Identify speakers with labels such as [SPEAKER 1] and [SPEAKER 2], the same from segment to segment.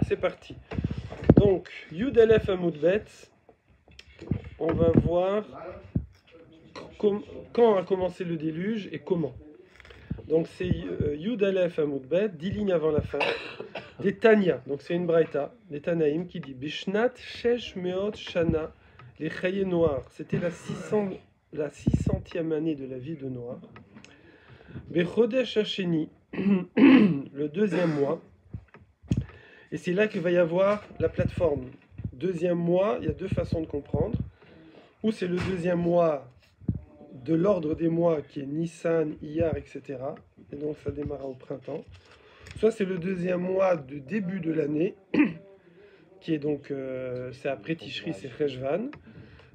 [SPEAKER 1] c'est parti. Donc, Yud Aleph Amoudbet, on va voir quand a commencé le déluge et comment. Donc, c'est Yud Aleph Amoudbet, 10 lignes avant la fin, des Tanya, donc c'est une braïta, des Tanaïm qui dit Bishnat Shesh Meot Shana, les Chayé Noirs, c'était la 600e année de la vie de Noir. Bechodesh Hasheni, le deuxième mois. Et c'est là qu'il va y avoir la plateforme. Deuxième mois, il y a deux façons de comprendre. Ou c'est le deuxième mois de l'ordre des mois qui est Nissan, Iyar, etc. Et donc ça démarra au printemps. Soit c'est le deuxième mois du début de l'année, qui est donc, c'est après Tishri, c'est Cheshvan.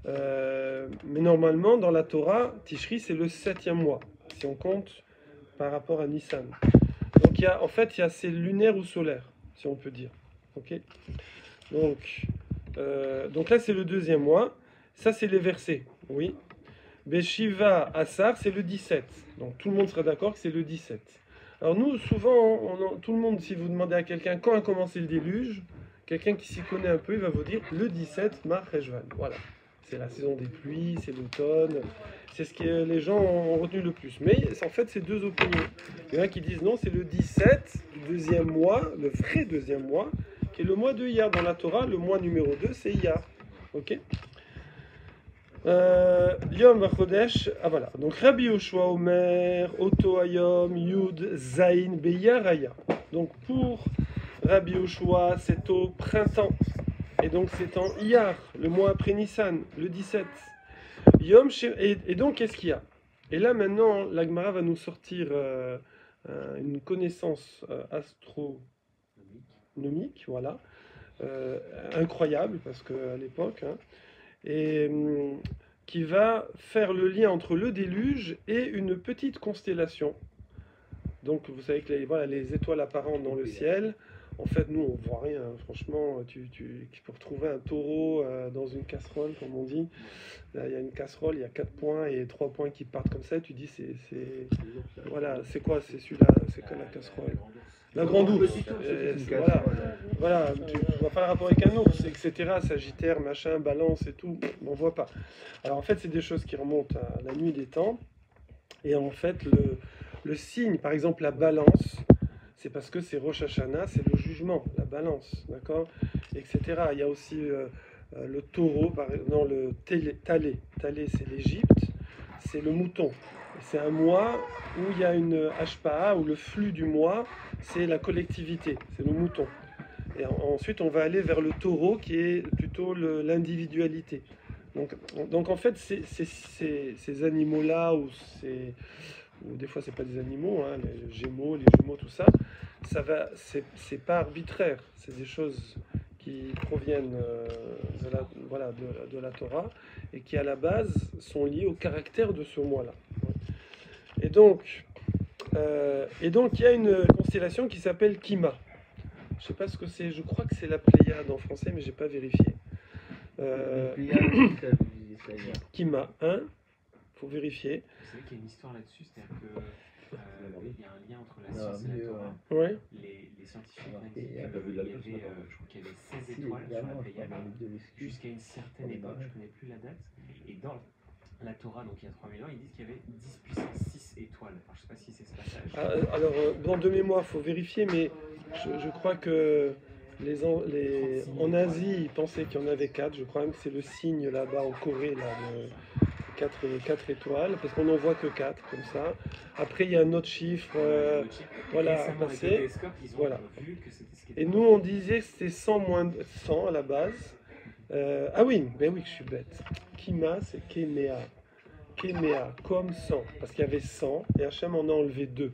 [SPEAKER 1] Mais normalement, dans la Torah, Tishri, c'est le 7e mois, si on compte par rapport à Nissan. Donc en fait, il y a c'est lunaire ou solaire, si on peut dire. Ok. Donc là, c'est le deuxième mois. Ça, c'est les versets. Oui. Beshiva Asar, c'est le 17. Donc tout le monde sera d'accord que c'est le 17. Alors nous, souvent, tout le monde, si vous demandez à quelqu'un quand a commencé le déluge, quelqu'un qui s'y connaît un peu, il va vous dire le 17 Mar Cheshvan. Voilà. C'est la saison des pluies, c'est l'automne. C'est ce que les gens ont retenu le plus. Mais en fait, c'est deux opinions. Il y en a qui disent non, c'est le 17 du deuxième mois, le vrai deuxième mois, qui est le mois de Iyar. Dans la Torah, le mois numéro 2, c'est Iyar. Ok. Yom Vachodesh, ah voilà. Donc Rabbi Yoshua Omer, Oto Ayom, Yud, Zain, Beyaraya. Donc pour Rabbi Yoshua, c'est au printemps. Et donc c'est en Iyar, le mois après Nissan, le 17. Yom et donc qu'est-ce qu'il y a? Et là maintenant, la Gemara va nous sortir une connaissance astronomique, voilà, incroyable parce qu'à l'époque, hein, et qui va faire le lien entre le déluge et une petite constellation. Donc vous savez que les étoiles apparentes dans le ciel. En fait, nous, on voit rien. Franchement, pour trouver un taureau dans une casserole, comme on dit, là, il y a une casserole, il y a 4 points et 3 points qui partent comme ça. Et tu dis, voilà, c'est quoi? C'est celui-là, c'est quoi la casserole? La grande ours. Voilà, tu vois pas le rapport avec un ours, etc. Sagittaire, machin, balance et tout, on voit pas. Alors en fait, c'est des choses qui remontent à la nuit des temps. Et en fait, le signe, par exemple, la balance, c'est parce que c'est Rosh Hashanah, c'est le jugement, la balance, d'accord, etc. Il y a aussi le taureau, le talé. Talé, c'est l'Égypte, c'est le mouton. C'est un mois où il y a une hashpa'a, où le flux du mois, c'est la collectivité, c'est le mouton. Et ensuite, on va aller vers le taureau, qui est plutôt l'individualité. Donc en fait, ces animaux-là, ou des fois c'est pas des animaux, hein, les jumeaux, tout ça, c'est pas arbitraire, c'est des choses qui proviennent de la Torah et qui à la base sont liées au caractère de ce mois-là. Et donc il y a une constellation qui s'appelle Kima. Je sais pas ce que c'est, je crois que c'est la Pléiade en français, mais j'ai pas vérifié. Kima, hein? Faut vérifier.
[SPEAKER 2] Vous savez qu'il y a une histoire là-dessus, c'est-à-dire que il y a un lien entre la science et la Torah.
[SPEAKER 1] Ouais.
[SPEAKER 2] Les scientifiques ont dit qu'il y avait, je crois qu'il y avait 16 étoiles sur la Pléiade jusqu'à une certaine époque, je ne connais plus la date. Et dans la Torah, donc il y a 3000 ans, ils disent qu'il y avait 10 puissance 6 étoiles. Alors, je ne sais pas si c'est ce passage.
[SPEAKER 1] Alors, de mémoire, il faut vérifier, mais je crois que en Asie, ils pensaient qu'il y en avait 4. Je crois même que c'est le signe là-bas en Corée, là, de 4 étoiles, parce qu'on n'en voit que 4, comme ça. Après, il y a un autre chiffre, voilà, à passer. Voilà. Et nous, on disait que c'était 100 moins 100 à la base. Ah oui, ben oui, je suis bête. Kima, c'est Kéméa. Kéméa, comme 100, parce qu'il y avait 100, et Hachem en a enlevé 2.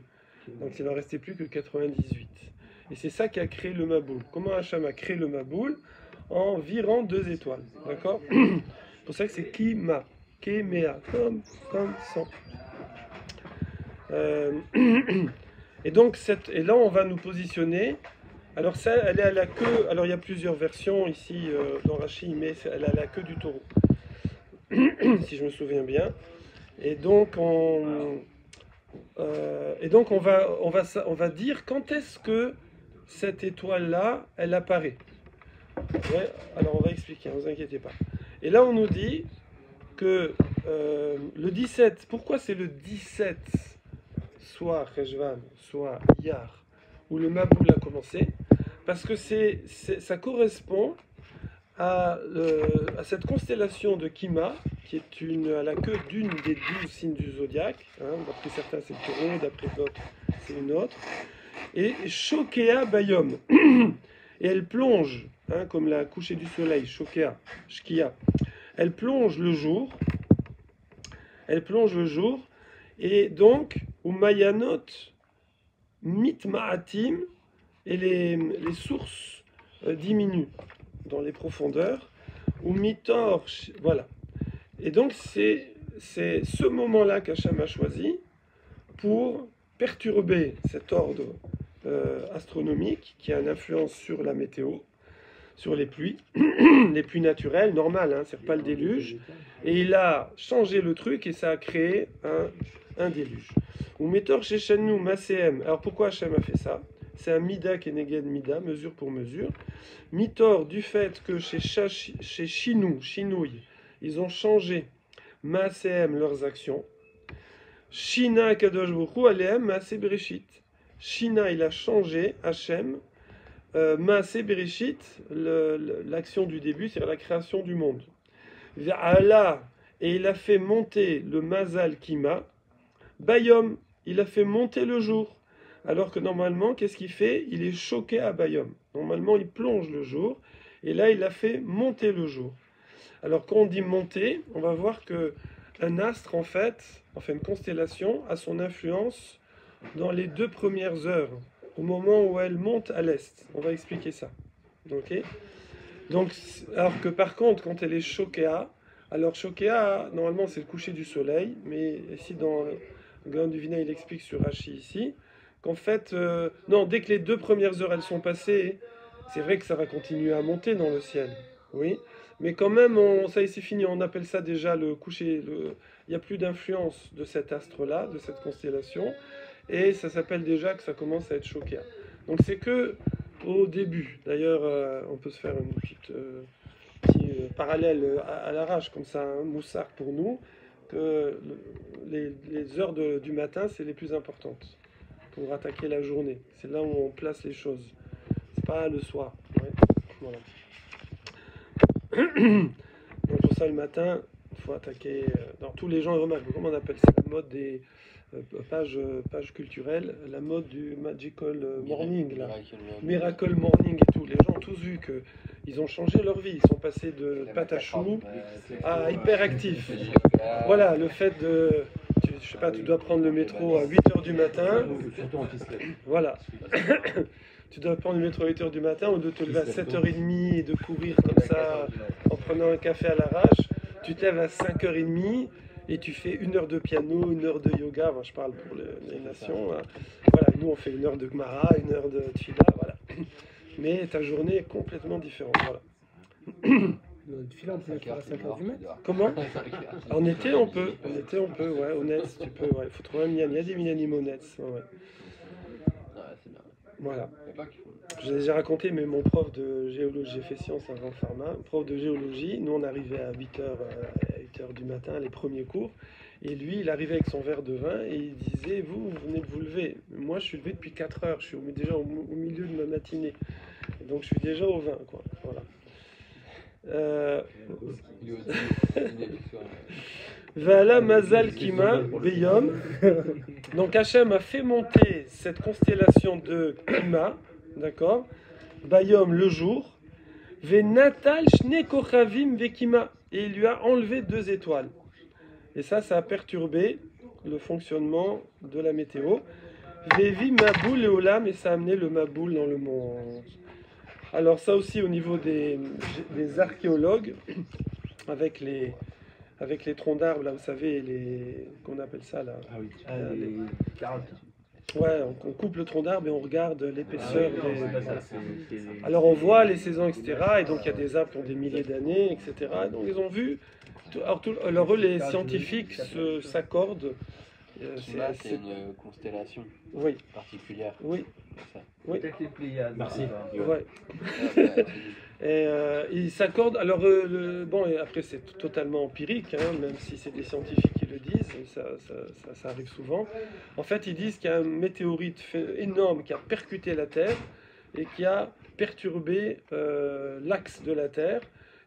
[SPEAKER 1] Donc il n'en restait plus que 98. Et c'est ça qui a créé le Maboul. Comment Hachem a créé le Maboul? En virant 2 étoiles. D'accord? C'est pour ça que c'est Kima. Kéméa, comme 100. Et donc, et là, on va nous positionner. Alors, ça, elle est à la queue. Alors, il y a plusieurs versions ici dans Rashi, mais elle est à la queue du taureau. Si je me souviens bien. Et donc, on va dire quand est-ce que cette étoile-là, elle apparaît. Ouais, alors on va expliquer, ne vous inquiétez pas. Et là, on nous dit que le 17, pourquoi c'est le 17, soit Rejvan, soit Iyar, où le Maboul a commencé? Parce que ça correspond à cette constellation de Kima, qui est à la queue d'une des 12 signes du zodiaque. Hein, d'après certains, c'est le taureau, d'après d'autres, c'est une autre. Et Shokea Bayom. Et elle plonge, hein, comme la couchée du soleil, Shokea, Shkia. Elle plonge le jour. Elle plonge le jour. Et donc, Umayanot Mitma'atim, et les sources diminuent dans les profondeurs. Ou Mitor, voilà. Et donc, c'est ce moment-là qu'Hachem a choisi pour perturber cet ordre astronomique qui a une influence sur la météo, sur les pluies, les pluies naturelles, normales, hein, c'est pas le déluge. Et il a changé le truc et ça a créé un déluge. Ou Metor Shechenu Maseem. Alors pourquoi Hachem a fait ça? C'est un Mida Keneged Mida, mesure pour mesure. Mitor, du fait que chez Chinouille, ils ont changé Maseem, leurs actions. Shina Kadosh Bokhu Aleem Maase Bereshit. Shina, il a changé, Hachem, Maase Bereshit, l'action du début, c'est-à-dire la création du monde. Ve'ala, et il a fait monter le Mazal Kima. Bayom, il a fait monter le jour. Alors que normalement, qu'est-ce qu'il fait? Il est choqué à Bayom. Normalement, il plonge le jour. Et là, il a fait monter le jour. Alors, quand on dit monter, on va voir que un astre, en fait, une constellation, a son influence dans les 2 premières heures, au moment où elle monte à l'est. On va expliquer ça. Okay? Donc, alors que par contre, quand elle est Shokea, alors Shokea, normalement, c'est le coucher du soleil, mais ici, dans le Gaon du Vina, il explique sur Rashi ici, qu'en fait, non, dès que les 2 premières heures, elles sont passées, c'est vrai que ça va continuer à monter dans le ciel, oui, mais quand même, ça y c'est fini, on appelle ça déjà le coucher, il n'y a plus d'influence de cet astre-là, de cette constellation, et ça s'appelle déjà que ça commence à être choqué. Donc c'est que au début. D'ailleurs, on peut se faire une petit parallèle à l'arrache, comme ça, un moussard pour nous, que les heures du matin, c'est les plus importantes pour attaquer la journée. C'est là où on place les choses. C'est pas le soir. Ouais. Voilà. Donc pour ça, le matin, il faut attaquer. Dans tous les gens remarquent, comment on appelle ça, la mode des pages culturelles, la mode du magical morning, là. Miracle morning et tout. Les gens ont tous vu que ils ont changé leur vie. Ils sont passés de patachou à hyperactif. Voilà, le fait de... Je sais pas, tu dois prendre le métro à 8h du matin. Voilà. Tu dois prendre le métro à 8h du matin, ou de te lever à 7h30 et de courir comme ça en prenant un café à l'arrache. Tu te lèves à 5h30 et tu fais 1 heure de piano, 1 heure de yoga. Enfin, je parle pour les nations. Hein. Voilà, nous on fait 1 heure de Gemara, 1 heure de Tfila, voilà. Mais ta journée est complètement différente. Voilà.
[SPEAKER 3] Le Tfila, on peut le faire à 5h du matin.
[SPEAKER 1] Comment? En été, on peut. En été, on peut, ouais. Honnête, tu peux, ouais. Il faut trouver un minyan. Il y a des minyanim honnêtes. Ouais. Voilà. J'ai déjà raconté, mais mon prof de géologie, j'ai fait sciences avant pharma, prof de géologie, nous on arrivait à 8h du matin, les premiers cours, et lui il arrivait avec son verre de vin et il disait, vous venez de vous lever, moi je suis levé depuis 4 heures, je suis déjà au milieu de ma matinée, et donc je suis déjà au vin, quoi, voilà. Vala Mazal Kima Beyom. Donc Hachem a fait monter cette constellation de Kima, d'accord, Bayom le jour, Venatal Shne Kochavim Vekima, et il lui a enlevé 2 étoiles. Et ça a perturbé le fonctionnement de la météo. Vevi Maboul et Olam, et ça a amené le Maboul dans le monde. Alors ça aussi au niveau des archéologues, avec les troncs d'arbres, là, vous savez, qu'on appelle ça, là.
[SPEAKER 3] Ah oui, les carottes.
[SPEAKER 1] Ouais, on coupe le tronc d'arbre et on regarde l'épaisseur des... Alors on voit les saisons, etc. Et donc il y a des arbres qui ont des milliers d'années, etc. Donc ils ont vu... Alors eux, les scientifiques s'accordent
[SPEAKER 4] Kima, c'est une constellation particulière.
[SPEAKER 1] Oui.
[SPEAKER 5] Oui. Peut-être les Pléiades.
[SPEAKER 2] Merci.
[SPEAKER 1] Ouais. Et ils s'accordent. Alors, bon, et après, c'est totalement empirique, hein, même si c'est des scientifiques qui le disent, ça arrive souvent. En fait, ils disent qu'il y a un météorite énorme qui a percuté la Terre et qui a perturbé l'axe de la Terre.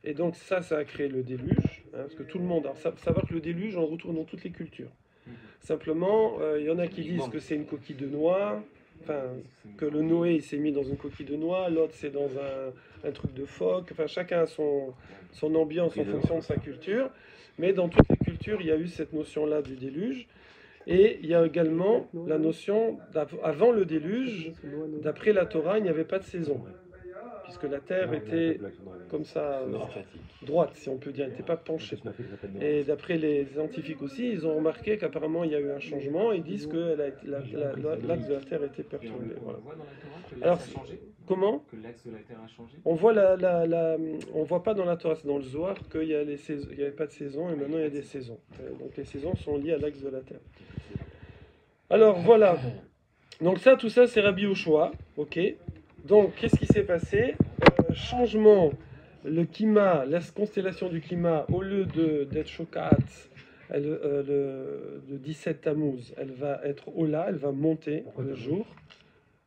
[SPEAKER 1] Et donc, ça a créé le déluge. Hein, parce que tout le monde. Alors, savoir que le déluge, on le retrouve dans toutes les cultures. Simplement, il y en a qui disent que c'est une coquille de noix. Enfin, que le Noé il s'est mis dans une coquille de noix, l'autre c'est dans un truc de phoque. Enfin, chacun a son ambiance en fonction de sa culture. Mais dans toutes les cultures, il y a eu cette notion-là du déluge. Et il y a également la notion d'avant le déluge, d'après la Torah, il n'y avait pas de saison. Puisque la terre était comme ça, droite, si on peut dire, elle n'était pas penchée. Et d'après les scientifiques aussi, ils ont remarqué qu'apparemment il y a eu un changement. Ils disent que l'axe de la terre était perturbé. Voilà. Alors, comment?
[SPEAKER 2] Que l'axe de la terre a changé?
[SPEAKER 1] On voit on voit pas dans la Torah, c'est dans le Zohar qu'il y a il n'y avait pas de saison et maintenant il y a des saisons. Donc les saisons sont liées à l'axe de la terre. Alors voilà. Donc tout ça, c'est Rabbi Yoshua, ok. Donc, qu'est-ce qui s'est passé? Changement, le Kima, la constellation du Kima, au lieu d'être Shokat, de 17 Tammuz, elle va être Ola, elle va monter le jour.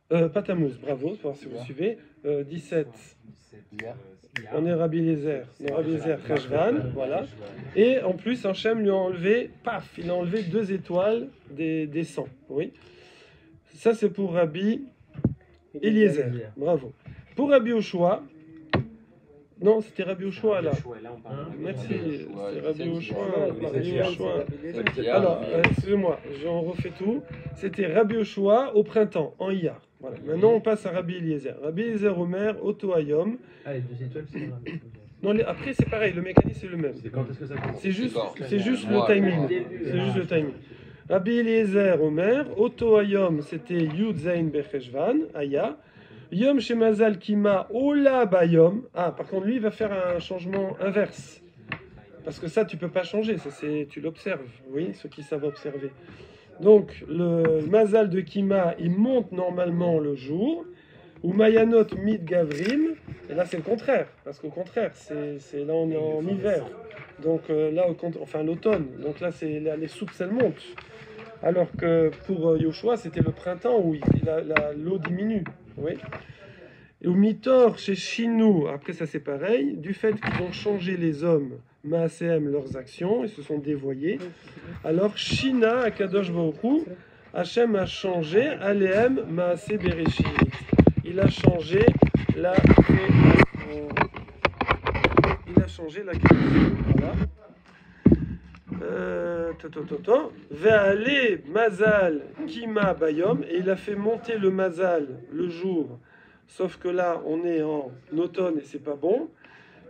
[SPEAKER 1] Pas Tammuz, bravo, pour voir si vous suivez. 17, on est Rabbi Eliezer, Cheshvan, voilà. Et en plus, Hachem lui a enlevé, il a enlevé 2 étoiles des 100, oui. Ça, c'est pour Rabbi Eliezer, bravo. Pour Rabbi Yoshua, non, c'était Rabbi Yoshua là. Merci, c'est Rabbi Yoshua. Alors, excusez-moi, j'en refais tout. C'était Rabbi Yoshua au printemps, en Iyar. Voilà. Maintenant, on passe à Rabbi Eliezer. Rabbi Eliezer Omer, Oto Hayom.
[SPEAKER 5] Ah, les 2 étoiles, c'est Rabbi.
[SPEAKER 1] Non, après, c'est pareil, le mécanisme c'est le même.
[SPEAKER 5] C'est quand est-ce que ça commence?
[SPEAKER 1] C'est juste le timing. C'est juste le timing. Rabbi Eliezer Omer, Oto Hayom, c'était Yud Zain Becheshvan, Aya. Yom Shemazal Kima Ola Bayom. Ah, par contre, lui, il va faire un changement inverse. Parce que ça, tu peux pas changer. Ça, tu l'observes. Oui, ceux qui savent observer. Donc, le Mazal de Kima, il monte normalement le jour. Ou Mayanot Mid Gavrim. Et là, c'est le contraire. Parce qu'au contraire, là, on est en hiver. Donc, là, enfin, l'automne. Donc là, les soupes, elles montent. Alors que pour Yoshua, c'était le printemps où l'eau diminue. Oui. Et au Mitor, chez Chinou, après ça c'est pareil, du fait qu'ils ont changé les hommes, Maasehem, leurs actions, ils se sont dévoyés. Alors, Shina, Akadosh Baruch Hu, Hachem a changé, Alehem, Maase Bereshit. Il a changé la création. Voilà. Ve'ale Mazal Kima Bayom, et il a fait monter le Mazal le jour, sauf que là on est en automne et c'est pas bon.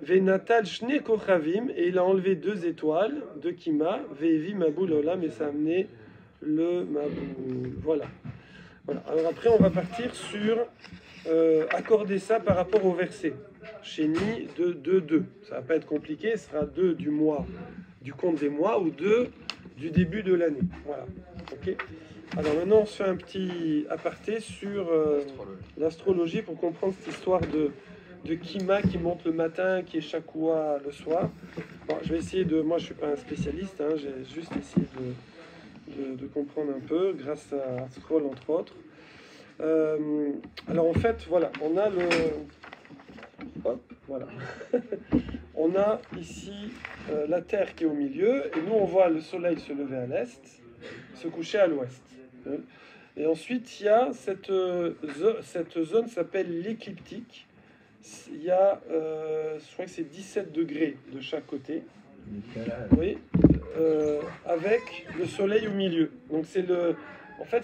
[SPEAKER 1] Ve'natal Shne Kochavim, et il a enlevé 2 étoiles de Kima. Ve'evi Maboul Olam, et ça a amené le Maboul. Voilà. Alors après on va partir sur accorder ça par rapport au verset. Chéni de 2. Ça va pas être compliqué, ce sera 2 du mois, du compte des mois, ou 2 du début de l'année. Voilà. Ok. Alors maintenant, on se fait un petit aparté sur l'astrologie pour comprendre cette histoire de Kima qui monte le matin, qui est Shakua le soir. Bon, je vais essayer moi je suis pas un spécialiste, hein, j'ai juste essayé de comprendre un peu grâce à Scroll entre autres. Alors en fait, voilà, on a voilà. On a ici la Terre qui est au milieu, et nous on voit le Soleil se lever à l'est, se coucher à l'ouest. Et ensuite il y a cette zone s'appelle l'écliptique. Il y a, je crois que c'est 17 degrés de chaque côté. Oui, avec le Soleil au milieu. Donc en fait,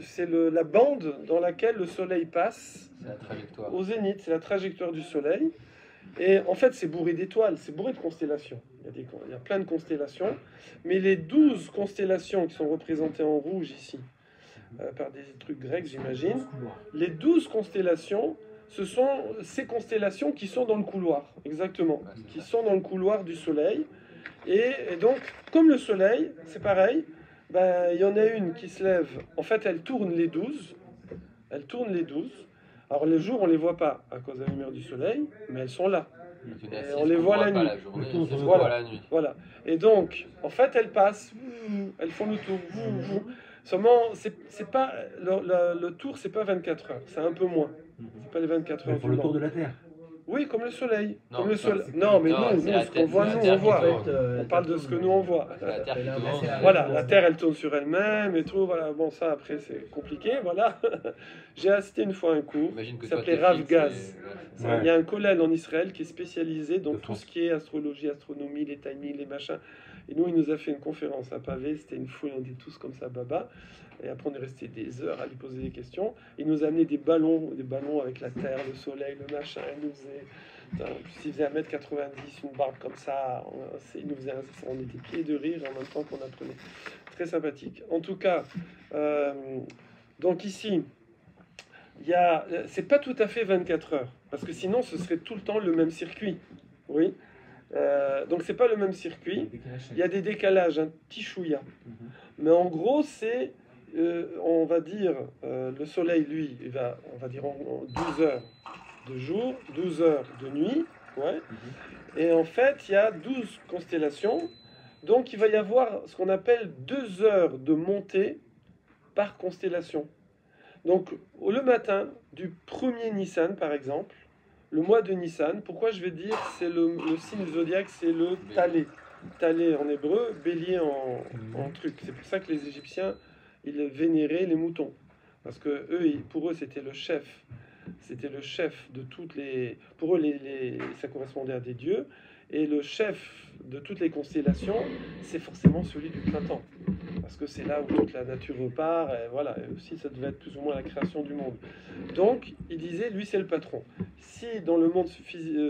[SPEAKER 1] c'est la bande dans laquelle le Soleil passe au zénith. C'est la trajectoire du Soleil. Et en fait, c'est bourré d'étoiles, c'est bourré de constellations. Il y a plein de constellations. Mais les 12 constellations qui sont représentées en rouge ici, par des trucs grecs, j'imagine, les 12 constellations, ce sont ces constellations qui sont dans le couloir, exactement, qui sont dans le couloir du Soleil. Et donc, comme le Soleil, c'est pareil, Ben, il y en a une qui se lève. En fait, elle tourne les 12. Elle tourne les 12. Alors, les jours, on les voit pas à cause de la lumière du soleil, mais elles sont là. Et on les voit la nuit.
[SPEAKER 4] Voilà.
[SPEAKER 1] Voilà. Et donc, en fait, elles passent. Elles font le tour. Seulement, c'est pas le tour, c'est pas 24 heures. C'est un peu moins. C'est pas les 24 heures.
[SPEAKER 5] Elles font le tour de la Terre.
[SPEAKER 1] Oui, comme le soleil.
[SPEAKER 4] Non,
[SPEAKER 1] Comme le
[SPEAKER 4] ça,
[SPEAKER 1] soleil.
[SPEAKER 4] c'est
[SPEAKER 1] Non, mais
[SPEAKER 4] non,
[SPEAKER 1] nous,
[SPEAKER 4] c'est la
[SPEAKER 1] ce qu'on
[SPEAKER 4] Terre-
[SPEAKER 1] voit,
[SPEAKER 4] la
[SPEAKER 1] nous,
[SPEAKER 4] Terre
[SPEAKER 1] on
[SPEAKER 4] qui
[SPEAKER 1] voit.
[SPEAKER 4] tourne.
[SPEAKER 1] On parle de ce que nous, on voit.
[SPEAKER 4] C'est la Terre qui tourne.
[SPEAKER 1] Voilà, la Terre, elle tourne sur elle-même et tout. Voilà, bon, ça, après, c'est compliqué. Voilà. J'ai assisté une fois à un cours
[SPEAKER 4] Imagine que
[SPEAKER 1] qui
[SPEAKER 4] toi,
[SPEAKER 1] s'appelait
[SPEAKER 4] t'es
[SPEAKER 1] Rav
[SPEAKER 4] fixe
[SPEAKER 1] Gaz.
[SPEAKER 4] et-
[SPEAKER 1] Il y a un kollel en Israël qui est spécialisé dans
[SPEAKER 5] De
[SPEAKER 1] tout
[SPEAKER 5] France.
[SPEAKER 1] ce qui est astrologie, astronomie, les timings, les machins. Et nous, il nous a fait une conférence à Pavé. C'était une foule, on dit tous comme ça, baba. Et après, on est resté des heures à lui poser des questions. Il nous a amené des ballons avec la Terre, le soleil, le machin. Il nous faisait... Il faisait 1m90, une barbe comme ça. Il nous faisait on était pieds de rire en même temps qu'on apprenait. Très sympathique. En tout cas, donc ici, c'est pas tout à fait 24 heures, parce que sinon ce serait tout le temps le même circuit. Oui. Donc c'est pas le même circuit. Il y a des décalages, un petit chouïa. Mais en gros, c'est, on va dire, le soleil, lui, il va, on va dire en 12 heures de jour, 12 heures de nuit. Ouais. Et en fait, il y a 12 constellations. Donc il va y avoir ce qu'on appelle 2 heures de montée par constellation. Donc le matin du 1er Nissan, par exemple, le mois de Nissan, pourquoi je vais dire c'est le signe zodiaque, c'est le Talé. Talé en hébreu, bélier en truc. C'est pour ça que les Égyptiens, ils vénéraient les moutons. Parce que pour eux, c'était le chef. C'était le chef de toutes les... Pour eux, ça correspondait à des dieux. Et le chef de toutes les constellations, c'est forcément celui du printemps. Parce que c'est là où toute la nature repart. Et voilà, et aussi, ça devait être plus ou moins la création du monde. Donc, il disait, lui, c'est le patron. Si dans le monde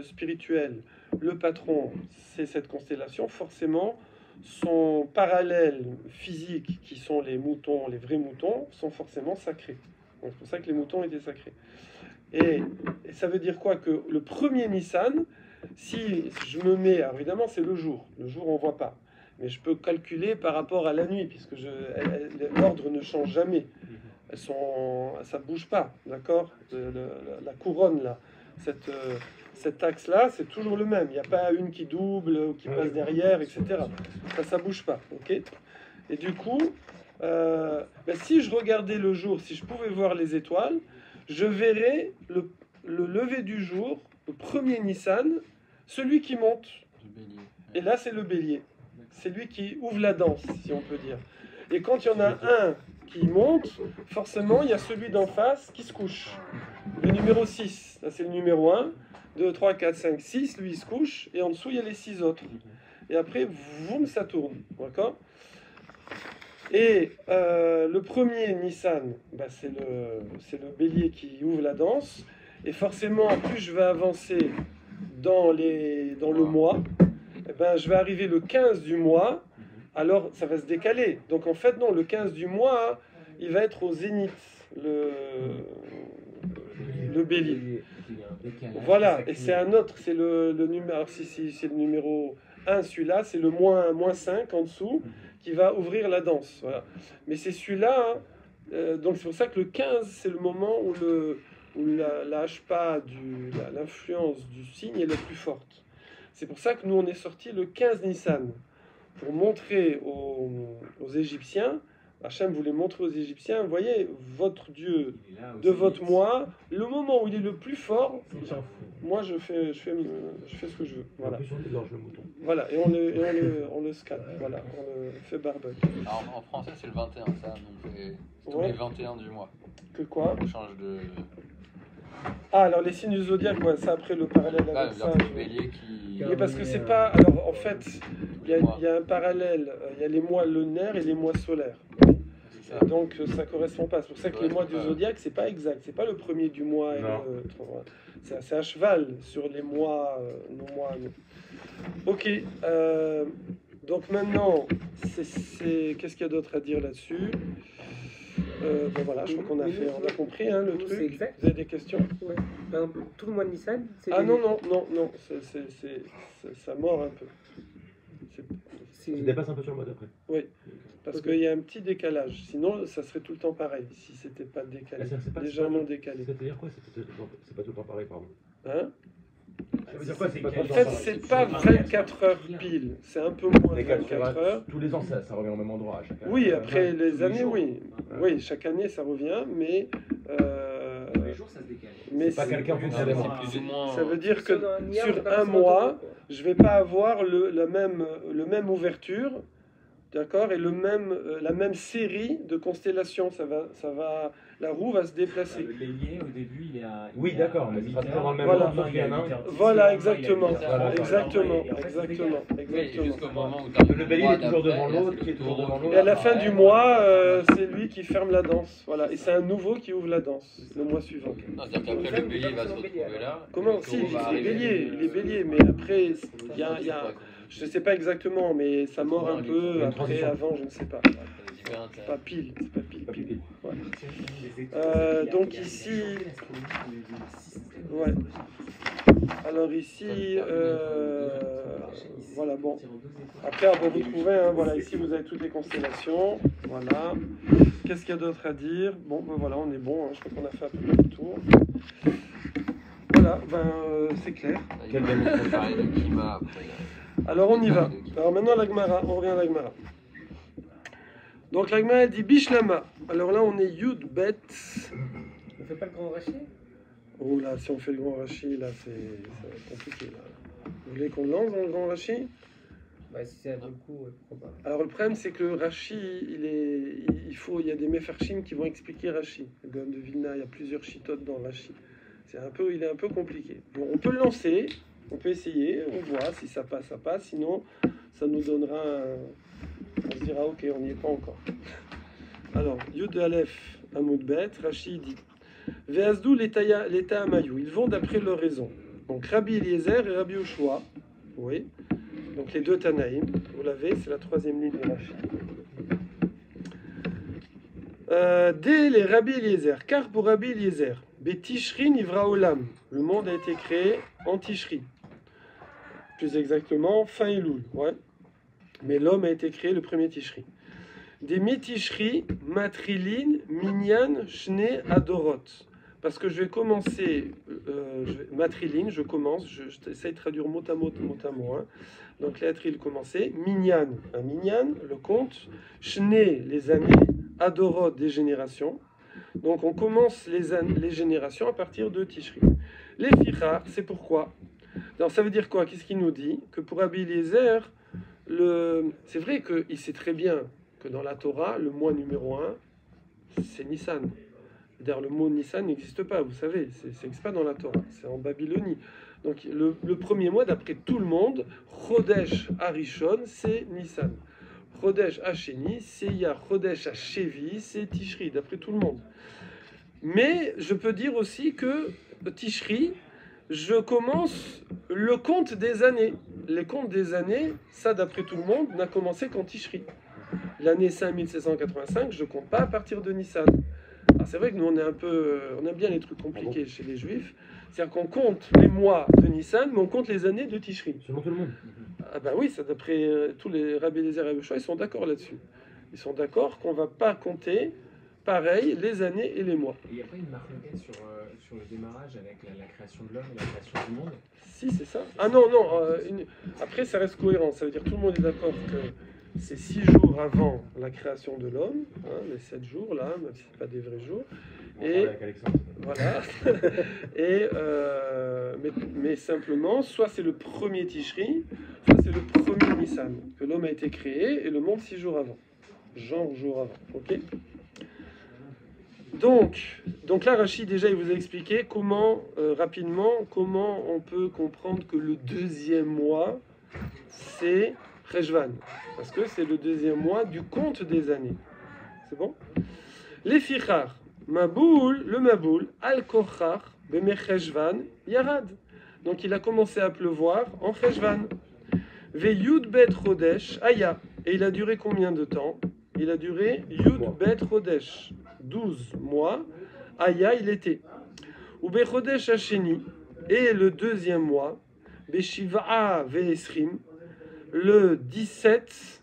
[SPEAKER 1] spirituel, le patron, c'est cette constellation, forcément, son parallèle physique, qui sont les moutons, les vrais moutons, sont forcément sacrés. Donc, c'est pour ça que les moutons étaient sacrés. Et ça veut dire quoi? Que le premier Nissan, si je me mets, alors évidemment c'est le jour on ne voit pas, mais je peux calculer par rapport à la nuit, puisque l'ordre ne change jamais, ça bouge pas, d'accord? La couronne là, cet axe là, c'est toujours le même, il n'y a pas une qui double ou qui passe derrière, etc. Ça bouge pas, ok? Et du coup, si je regardais le jour, si je pouvais voir les étoiles, je verrais le lever du jour, le premier Nissan, celui qui monte. Et là, c'est le bélier. C'est lui qui ouvre la danse, si on peut dire. Et quand il y en a un qui monte, forcément, il y a celui d'en face qui se couche. Le numéro 6, là c'est le numéro 1. 2, 3, 4, 5, 6, lui il se couche. Et en dessous, il y a les 6 autres. Et après, boum, ça tourne. D'accord? Et le premier Nissan, c'est le bélier qui ouvre la danse. Et forcément, plus je vais avancer dans le mois, je vais arriver le 15 du mois, alors ça va se décaler. Donc en fait, non, le 15 du mois, il va être au zénith, le bélier. Voilà, et c'est un autre, c'est le numéro, alors si c'est le numéro 1, celui-là, c'est le moins 5 en dessous, qui va ouvrir la danse. Voilà. Mais c'est celui-là, donc c'est pour ça que le 15, c'est le moment où la hashpa, l'influence du signe est la plus forte. C'est pour ça que nous, on est sorti le 15 Nissan, pour montrer aux Égyptiens, Hachem voulait montrer aux Égyptiens, vous voyez, votre Dieu de votre mois, le moment où il est le plus fort, moi je fais ce que je veux. Voilà. Voilà, et on le scanne, voilà, on le fait barbecue.
[SPEAKER 4] Alors, en français, c'est le 21, ça, donc c'est tous les 21 du mois.
[SPEAKER 1] Que quoi?
[SPEAKER 4] On change de...
[SPEAKER 1] Ah, alors les signes du zodiaque, ouais, ça après le parallèle avec ça.
[SPEAKER 4] Le bélier qui...
[SPEAKER 1] Oui, parce que c'est pas... Alors en fait, il y a un parallèle, il y a les mois lunaires et les mois solaires. Donc ça correspond pas. C'est pour ça que les mois du zodiaque, c'est pas exact. C'est pas le premier du mois. C'est à cheval sur les mois, nos mois. Ok. Donc maintenant, qu'est-ce qu'il y a d'autre à dire là-dessus? Bon voilà, je crois qu'on a compris le truc.
[SPEAKER 3] C'est exact.
[SPEAKER 1] Vous avez des questions?
[SPEAKER 3] Ouais. Par exemple, tout le mois de Nissan, c'est...
[SPEAKER 1] Ah non, ça mord un peu.
[SPEAKER 5] Ça dépasse un peu sur le mois d'après.
[SPEAKER 1] Oui. Parce qu'il y a un petit décalage. Sinon, ça serait tout le temps pareil, si c'était pas décalé. Légèrement décalé.
[SPEAKER 6] C'est-à-dire quoi? C'est pas tout le temps pareil, pardon.
[SPEAKER 1] Hein?
[SPEAKER 6] Ça veut dire quoi?
[SPEAKER 1] En fait, c'est pas 24 heures pile, c'est un peu moins de 24 heures.
[SPEAKER 6] Tous les ans, ça revient au même endroit à chaque année.
[SPEAKER 1] Oui, après les années, oui. Oui, chaque année, ça revient, mais...
[SPEAKER 2] les jours, ça se décale.
[SPEAKER 1] Mais
[SPEAKER 6] c'est pas quelqu'un pour plus
[SPEAKER 4] ou moins.
[SPEAKER 1] ça veut dire que sur un mois, je vais pas avoir le même ouverture, d'accord, et la même série de constellations. La roue va se déplacer.
[SPEAKER 2] Le bélier, au début, il est à...
[SPEAKER 6] Oui, d'accord, mais ça sera toujours dans le même
[SPEAKER 1] Voilà.
[SPEAKER 6] ordre, sauf qu'il y en a un.
[SPEAKER 1] Voilà, exactement.
[SPEAKER 4] Voilà.
[SPEAKER 1] Exactement.
[SPEAKER 4] Oui, jusqu'au moment où
[SPEAKER 6] Le bélier est toujours devant l'autre, qui est toujours devant l'autre.
[SPEAKER 1] Et à la fin du mois, c'est lui qui ferme la danse. Voilà. Et c'est un nouveau qui ouvre la danse le mois suivant.
[SPEAKER 4] Non, c'est-à-dire qu'après le bélier va se retrouver là.
[SPEAKER 1] Comment? Si, il est bélier, mais après, il y a je ne sais pas exactement, mais ça mord un peu, après, avant, je ne sais pas. C'est pas pile, Ouais. Donc ici, ouais. Alors ici, voilà, bon. Après, on va retrouver, hein, voilà, ici vous avez toutes les constellations. Voilà. Qu'est-ce qu'il y a d'autre à dire? Bon, ben voilà, on est bon. Hein, je crois qu'on a fait à peu près le tour. Voilà, c'est clair.
[SPEAKER 4] Quel démonstration de climat après.
[SPEAKER 1] Alors on y va. Alors maintenant la Gemara, on revient à la Gemara. Donc la Gemara dit Bishlama. Alors là on est Yud Bet.
[SPEAKER 3] On fait pas le grand rachis?
[SPEAKER 1] Oh là, si on fait le grand rachis, là ça va être compliqué. Là. Vous voulez qu'on lance dans le grand rachis?
[SPEAKER 3] Bah si ça vaut le coup, pourquoi pas.
[SPEAKER 1] Alors le problème c'est que le rachis, il y a des mefarchim qui vont expliquer rachis. Le Gaon de Vilna, il y a plusieurs chitotes dans rachis. Il est un peu compliqué. Bon, on peut le lancer. On peut essayer, on voit si ça passe, ça passe. Sinon, ça nous donnera on se dira, ok, on n'y est pas encore. Alors, Yud Aleph Amoud Bet, Rashi dit Ve'azdou l'État Amayou. Ils vont d'après leur raison. Donc, Rabbi Eliezer et Rabbi Yoshua. Oui. Donc, les deux Tanaïm. Vous l'avez, c'est la troisième ligne de Rashi. Dès les Rabbi Eliezer, car pour Rabbi Eliezer, Betishri Nivra Olam. Le monde a été créé en Tishri. Plus exactement, fin Elul, ouais. Mais l'homme a été créé le premier Tishri. Des mi-Tishri, Matrilin, Minyan, Shne, Adorot. Parce que je vais commencer, Matrilin, je commence, j'essaie de traduire mot à mot, hein. Donc l'Atril commencer, Minyan, un Minyan, le compte, Shne, les années, Adorot, des générations. Donc on commence les générations à partir de Tishri. Les Fichar, c'est pourquoi. Alors ça veut dire quoi? Qu'est-ce qu'il nous dit? Que pour Rabbi Eliezer, c'est vrai qu'il sait très bien que dans la Torah, le mois numéro 1, c'est Nissan. D'ailleurs, le mot Nissan n'existe pas, vous savez, c'est pas dans la Torah, c'est en Babylonie. Donc le premier mois, d'après tout le monde, Chodesh Harishon, c'est Nissan. Chodesh Hasheni, c'est Iyar. Chodesh Hashevi, c'est Tishri, d'après tout le monde. Mais je peux dire aussi que Tishri, je commence le compte des années. Les comptes des années, ça d'après tout le monde, n'a commencé qu'en Tishri. L'année 5785, je ne compte pas à partir de Nissan. Alors c'est vrai que nous on aime bien les trucs compliqués chez les juifs. C'est-à-dire qu'on compte les mois de Nissan, mais on compte les années de Tishri.
[SPEAKER 6] Selon tout le monde.
[SPEAKER 1] Ah ben oui, ça d'après tous les Rabbi Eliezer et Rabbi Yoshua, ils sont d'accord là-dessus. Ils sont d'accord qu'on ne va pas compter pareil les années et les mois.
[SPEAKER 2] Et il n'y a pas une marque sur le démarrage avec la création de l'homme et la création du monde?
[SPEAKER 1] Si, c'est ça. Ah non, après ça reste cohérent. Ça veut dire que tout le monde est d'accord que c'est 6 jours avant la création de l'homme, hein, les 7 jours là, même si ce n'est pas des vrais jours. Et voilà. Et mais simplement, soit c'est le premier Tishri, soit c'est le premier Nissan, que l'homme a été créé, et le monde 6 jours avant. Genre jour avant. Ok. Donc là, Rachid, déjà, il vous a expliqué rapidement, comment on peut comprendre que le deuxième mois, c'est Cheshvan. Parce que c'est le deuxième mois du compte des années. C'est bon? Les Fichar, le Maboul, Al-Kochar, Bemecheshvan, Yarad. Donc il a commencé à pleuvoir en Cheshvan. Ve Yud Bet Chodesh, Aya. Et il a duré combien de temps? Il a duré Yud Bet Chodesh. 12 mois, Aya il était. Ou Bechodesh Hasheni, et le deuxième mois, Beshiva'a Ve'esrim, le 27,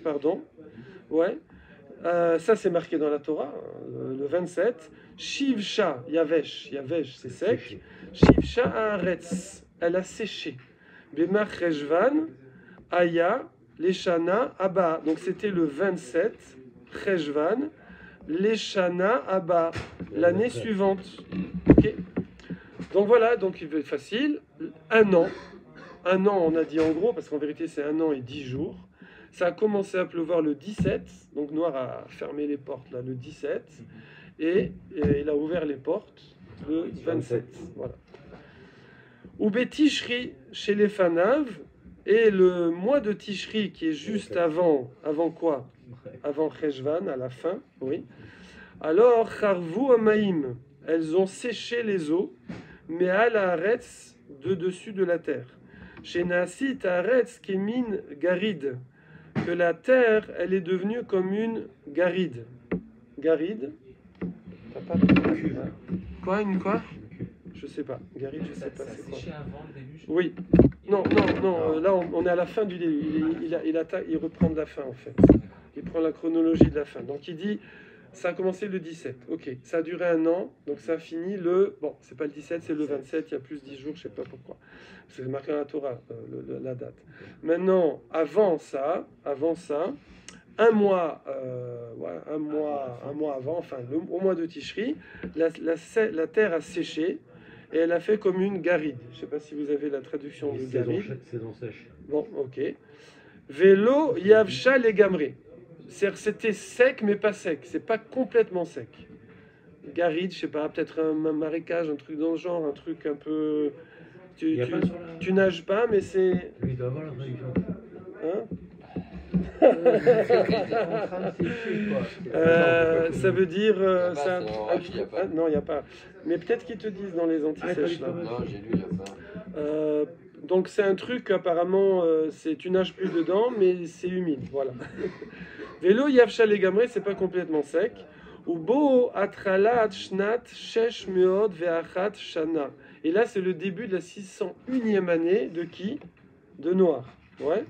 [SPEAKER 1] pardon, Ouais. Ça, c'est marqué dans la Torah, le 27. Shivsha, Yavesh, Yavesh, c'est sec. Shivsha Haaretz, elle a séché. Bemar Rejvan, Aya, Leshana, Abba. Donc c'était le 27, Rejvan, Leshana, Abba, l'année suivante. Ok. Donc voilà, donc il veut être facile. Un an, on a dit en gros, parce qu'en vérité c'est 1 an et 10 jours. Ça a commencé à pleuvoir le 17, donc Noir a fermé les portes là le 17, et il a ouvert les portes le 27. Voilà. Ou Tishri chez les Fanav, et le mois de Tishri qui est juste avant quoi? Avant Cheshvan, à la fin, oui. Alors, Charvu Amaim, elles ont séché les eaux, mais à la Haaretz, de dessus de la terre. Chez Naasit Haaretz Kemin Garid, que la terre, elle est devenue comme une garide. Garide? Quoi? Je sais pas. Garide, je sais pas.
[SPEAKER 2] Ça séché avant le déluge?
[SPEAKER 1] Oui. Non. Là, on est à la fin du déluge. Il reprend de la fin, en fait. Il prend la chronologie de la fin. Donc, il dit, ça a commencé le 17. Ok. Ça a duré 1 an. Donc, ça a fini le... Bon, c'est pas le 17, c'est le 27. Il y a plus 10 jours, je sais pas pourquoi. C'est marqué dans la Torah, la date. Maintenant, avant ça, 1 mois, un mois avant, enfin, au mois de Tishri, la terre a séché et elle a fait comme une garide. Je ne sais pas si vous avez la traduction de garide.
[SPEAKER 6] Saison sèche.
[SPEAKER 1] Bon, ok. Vélo yavcha les gamré. C'est-à-dire c'était sec, mais pas sec. C'est pas complètement sec. Garide, je sais pas, peut-être un marécage, un truc dans le genre, un truc un peu... Tu nages pas, mais c'est...
[SPEAKER 5] Il doit avoir la traduction.
[SPEAKER 1] Ça veut dire...
[SPEAKER 4] Non,
[SPEAKER 1] il n'y a pas. Mais peut-être qu'ils te disent dans les anti-sèches. Là.
[SPEAKER 4] Non, j'ai lu, il n'y a pas.
[SPEAKER 1] Donc c'est un truc, apparemment, tu nages plus dedans, mais c'est humide. Voilà. Vélo yavcha legamre, c'est pas complètement sec. Ou bo atralat shnat shesh meod ve'achat shana. Et là, c'est le début de la 601e année de qui? De Noir. Ouais.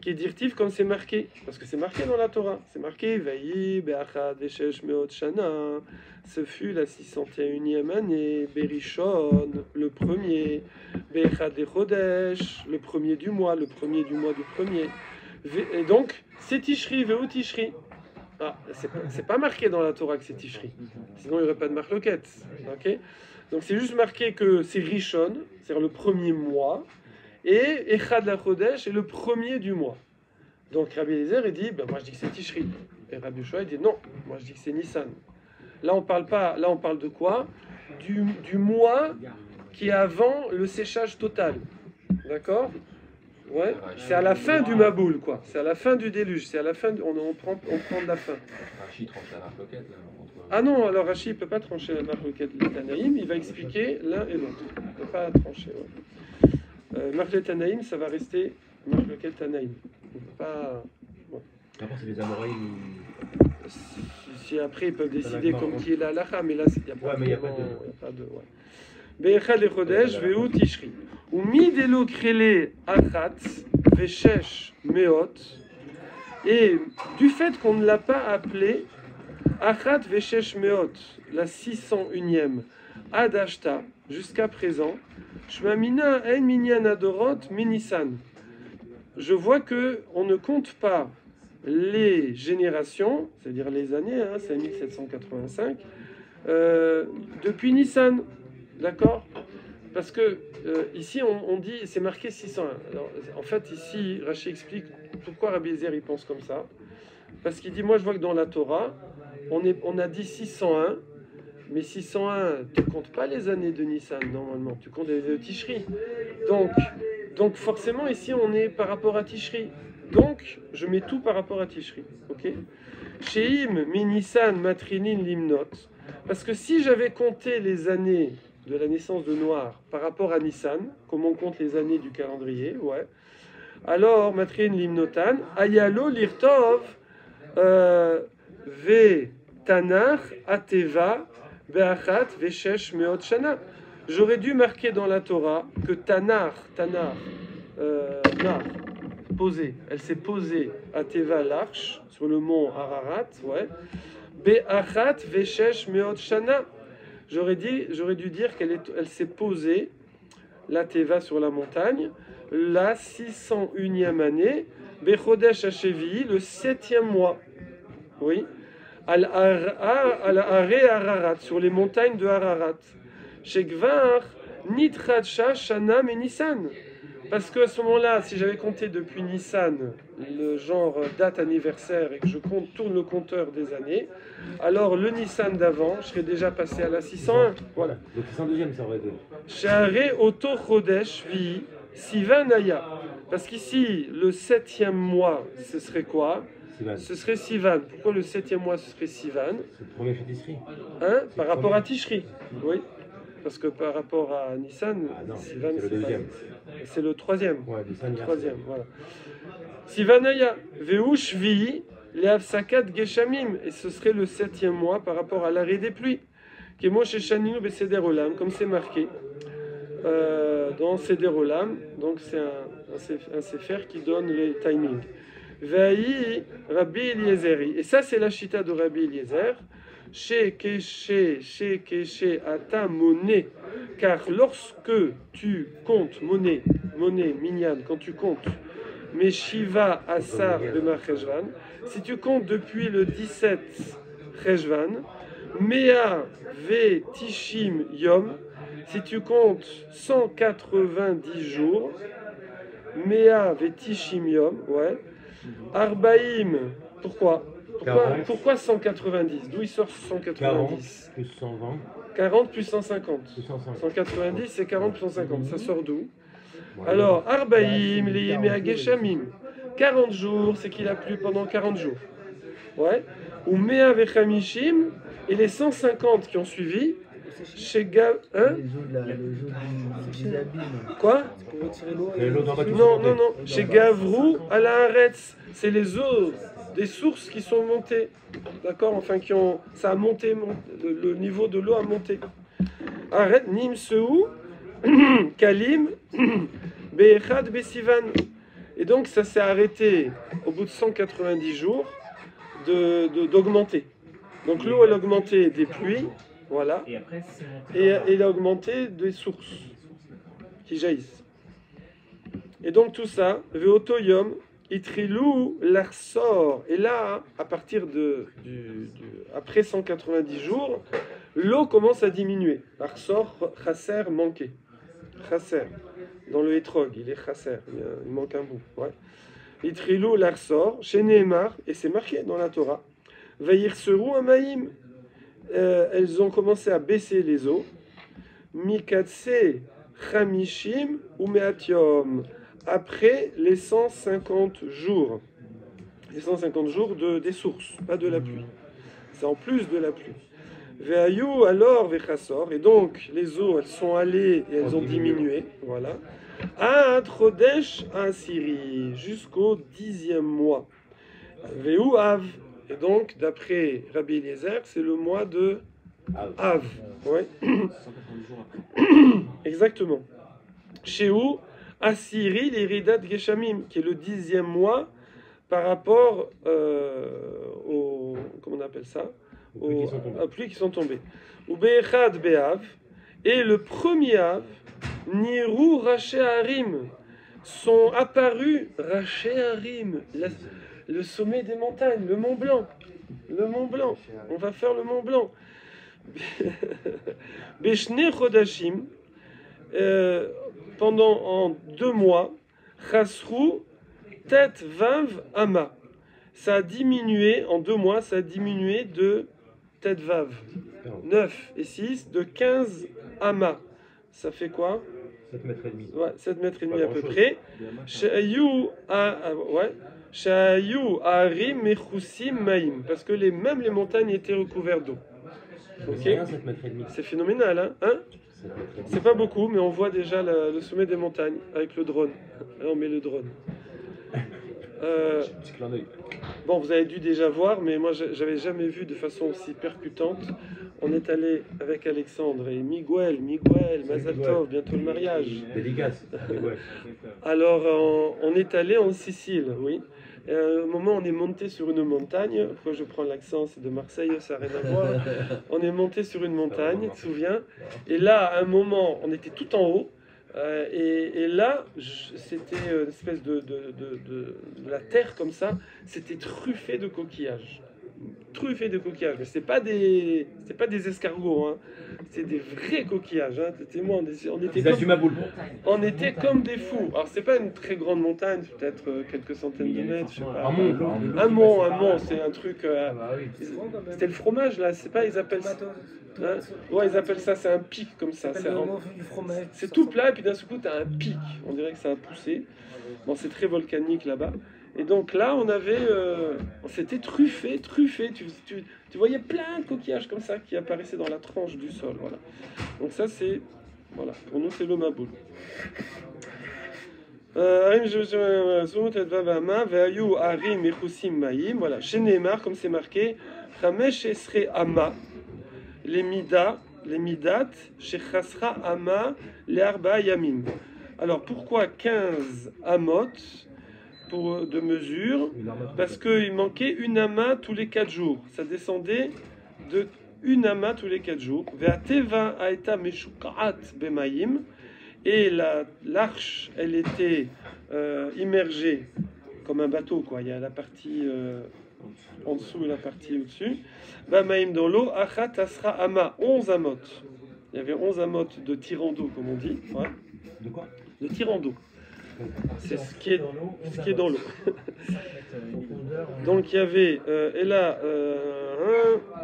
[SPEAKER 1] Qui est directif comme c'est marqué. Parce que c'est marqué dans la Torah. C'est marqué Vayi be'achad ve'shesh meod shana. Ce fut la 601e année. Berishon, le premier. Be'echad lechodesh, le premier du mois. Le premier du mois du premier. Et donc, c'est Tishri, Ve'u Tishri. Ah, c'est pas marqué dans la Torah que c'est Tishri. Sinon, il n'y aurait pas de marloquette. Ok? Donc c'est juste marqué que c'est Rishon, c'est-à-dire le premier mois, et Echad la Chodesh est le premier du mois. Donc Rabbi Eliezer, il dit, ben, moi je dis que c'est Tishri. Et Rabbi Yoshua, il dit non, moi je dis que c'est Nissan. Là on parle de quoi? Du mois qui est avant le séchage total. D'accord? Ouais, c'est à la fin du Maboul, quoi. C'est à la fin du déluge, c'est à la fin, on prend de la fin.
[SPEAKER 6] Rachid tranche la marloquette, là.
[SPEAKER 1] Ah non, alors Rachid ne peut pas trancher la marloquette de Tanaïm, il va expliquer l'un et l'autre. Il ne peut pas trancher. Ouais. Marloquette Tanaïm, ça va rester marloquette Tanaïm. On peut pas... Ouais.
[SPEAKER 6] Après, c'est les Amoraïm.
[SPEAKER 1] Si après ils peuvent décider comme qui est la halakha, mais là, il n'y a pas de... Be'echad lechodesh ve'u tishri. Ou midelo krele achat ve'shesh meot. Et du fait qu'on ne l'a pas appelé Achat Veshesh Meot, la 601e, Adashta, jusqu'à présent, Shmamina En Minyan Adorot Minisan. Je vois que on ne compte pas les générations, c'est-à-dire les années, hein, c'est 1785, depuis Nissan, d'accord? Parce que ici on dit, c'est marqué 601. Alors, en fait, ici, Rashi explique pourquoi Rabbi Eliezer il pense comme ça. Parce qu'il dit, moi je vois que dans la Torah, on a dit 601, mais 601, tu ne comptes pas les années de Nissan normalement, tu comptes les années de Tishri. Donc forcément ici on est par rapport à Tishri. Donc je mets tout par rapport à Tishri. Ok? Sheim mi Nissan matrinin limnot. Parce que si j'avais compté les années de la naissance de Noir par rapport à Nissan, comme on compte les années du calendrier, ouais. Alors matrin limnotan, ayalo lirtov ve Tanach, Ateva, Be'achat, Veshesh, Meot Shana. J'aurais dû marquer dans la Torah que Tanar, posée. Elle s'est posée à Teva, l'arche, sur le mont Ararat, ouais. Be'achat veshesh meot shana. J'aurais dû dire elle s'est posée, la Teva sur la montagne, la 601e année, Bechodesh Hashevi, le 7e mois. Oui. Al-Are Ararat, sur les montagnes de Ararat. Shekvar Nitracha Shana et Nissan. Parce qu'à ce moment-là, si j'avais compté depuis Nissan, le genre date anniversaire, et que je tourne le compteur des années, alors le Nissan d'avant, je serais déjà passé à la 601. Voilà.
[SPEAKER 6] Donc 602e, ça aurait été.
[SPEAKER 1] Share Oto Chodesh Vi Sivanaya. Parce qu'ici, le 7e mois, ce serait quoi?
[SPEAKER 6] Sivan.
[SPEAKER 1] Ce serait Sivan. Pourquoi le 7e mois, ce serait Sivan?
[SPEAKER 6] C'est le premier chez Tishri.
[SPEAKER 1] Hein? Par rapport à Tishri. Oui. Parce que par rapport à Nissan, Sivan,
[SPEAKER 6] c'est le deuxième.
[SPEAKER 1] C'est le 3e.
[SPEAKER 6] Ouais, Nissan,
[SPEAKER 1] Le 3e, voilà. Sivanaya, Veushvi, Leavsakat Geshamim. Et ce serait le 7e mois par rapport à l'arrêt des pluies. Kemo Sheshaninu Beseder Olam, comme c'est marqué dans Seder Olam. Donc c'est un sefer qui donne les timings. Vaï Rabbi Eliezeri. Et ça, c'est la chita de Rabbi Eliezer. Chez Keshe Ata Moné. Car lorsque tu comptes, monnaie, minyan, quand tu comptes, Meshiva Asar Bema Cheshvan, si tu comptes depuis le 17 Cheshvan, Mea Ve Tishim Yom, si tu comptes 190 jours, Mea Ve Tishim Yom, ouais, Arbaïm, pourquoi 190? D'où il sort 190?
[SPEAKER 6] 40 plus 120.
[SPEAKER 1] 40 plus 150.
[SPEAKER 6] Plus 150.
[SPEAKER 1] 190, c'est 40 plus 150. Ça sort d'où?
[SPEAKER 6] Voilà.
[SPEAKER 1] Alors, Arbaïm, Liyemea Geshamim. 40 jours, c'est qu'il a plu pendant 40 jours. Ouais. Ou Mea Vechamishim, et les 150 qui ont suivi, chez Gav. Hein?
[SPEAKER 3] des abîmes.
[SPEAKER 1] Quoi?
[SPEAKER 3] Pour retirer l'eau.
[SPEAKER 6] Et l'eau d'en bas qui
[SPEAKER 1] Non.
[SPEAKER 6] montait.
[SPEAKER 1] Chez Gavrou, à la Haaretz, c'est les eaux des sources qui sont montées. D'accord? Enfin, ça a monté, le niveau de l'eau a monté. Arrête, Nim Seu, Kalim, Be'echad Besivan. Et donc, ça s'est arrêté au bout de 190 jours d'augmenter. Donc, l'eau, elle a augmenté des pluies, voilà.
[SPEAKER 2] Et après,
[SPEAKER 1] Et elle a augmenté des sources qui jaillissent. Et donc, tout ça, Veotoyom, Itrilou l'arsor. Et là, à partir après 190 jours, l'eau commence à diminuer. L'arsor, chasser, manqué. Chasser. Dans le hétrog, il est chasser. Il manque un bout. Ouais. Itrilou l'arsor, chez Nehemar, et c'est marqué dans la Torah. Vaïr serou amaïm. Elles ont commencé à baisser les eaux. Mikatse chamishim ou meatiom. Après les 150 jours. Les 150 jours des sources, pas de la pluie. C'est en plus de la pluie. Ve'ayu alors vechassor. Et donc, les eaux, elles sont allées et elles ont diminué. Voilà. À Trodesh à Syrie, jusqu'au 10e mois. Ve'u Av. Et donc, d'après Rabbi Eliezer, c'est le mois de Av. Ouais.
[SPEAKER 2] 190 jours après.
[SPEAKER 1] Exactement. Chez où Assyrie, l'Iridat Geshamim, qui est le 10e mois par rapport aux. Comment on appelle ça? Aux pluies qui sont tombées. Ou Be'echad Be'av. Et le premier Av, Niru Raché Harim, sont apparus Raché Harim, le sommet des montagnes, le Mont Blanc. Le Mont Blanc. On va faire le Mont Blanc. Beshne Chodashim. En 2 mois, Chasrou, Tet Vav Ama. Ça a diminué, en 2 mois, ça a diminué de Tet Vav. 9 et 6, de 15 Ama. Ça fait quoi?
[SPEAKER 6] 7 mètres et demi.
[SPEAKER 1] Ouais, 7 mètres et demi à peu près. Shayu Harim Mechusim Maïm. Parce que même les montagnes étaient recouvertes d'eau.
[SPEAKER 6] C'est rien, 7 mètres et demi.
[SPEAKER 1] C'est phénoménal, hein? C'est pas beaucoup, mais on voit déjà le sommet des montagnes avec le drone. Là, on met le drone.
[SPEAKER 6] Petit clin d'œil.
[SPEAKER 1] Bon, vous avez dû déjà voir, mais moi, j'avais jamais vu de façon aussi percutante on est allé avec Alexandre et Miguel, Mazal Tov, bientôt le mariage.
[SPEAKER 6] Dédicace.
[SPEAKER 1] Alors, on est allé en Sicile, oui. Et à un moment, on est monté sur une montagne. Pourquoi je prends l'accent, c'est de Marseille, ça n'a rien à voir. On est monté sur une montagne, tu te souviens? Et là, à un moment, on était tout en haut. Et là, c'était une espèce de la terre comme ça. C'était truffé de coquillages. Truffé de coquillages, mais c'est pas des escargots, hein. C'est des vrais coquillages, hein. On était comme des fous. Alors c'est pas une très grande montagne, peut-être quelques centaines de mètres, je sais pas. Un mont, c'est un truc. C'était le fromage là, c'est pas, ils appellent ça. Hein, ouais, ils appellent ça, c'est un pic comme ça. C'est tout plat et puis d'un seul coup t'as un pic. On dirait que ça a poussé. Bon, c'est très volcanique là-bas. Et donc là, on avait, c'était truffé. Tu voyais plein de coquillages comme ça qui apparaissaient dans la tranche du sol. Voilà. Donc ça, c'est, voilà, pour nous, c'est le Maboul. Voilà, chez Neymar, comme c'est marqué, Chamesh Esre Ama, les Midat, chez Chasra Ama, les Arba Yamim. Alors pourquoi 15 amot de mesure? Parce qu'il manquait une ama tous les 4 jours. Ça descendait de une ama tous les 4 jours. Ve'ateva aeta meshukaat bemaim. Et l'arche, elle était immergée comme un bateau, quoi. Il y a la partie en dessous et la partie au-dessus. Bamaim dans l'eau, achat asra ama, 11 amot. Il y avait 11 amot de tirant d'eau, comme on dit. Ouais.
[SPEAKER 6] De quoi?
[SPEAKER 1] De tirant d'eau. C'est ce qui est dans l'eau. Donc il y avait, et là,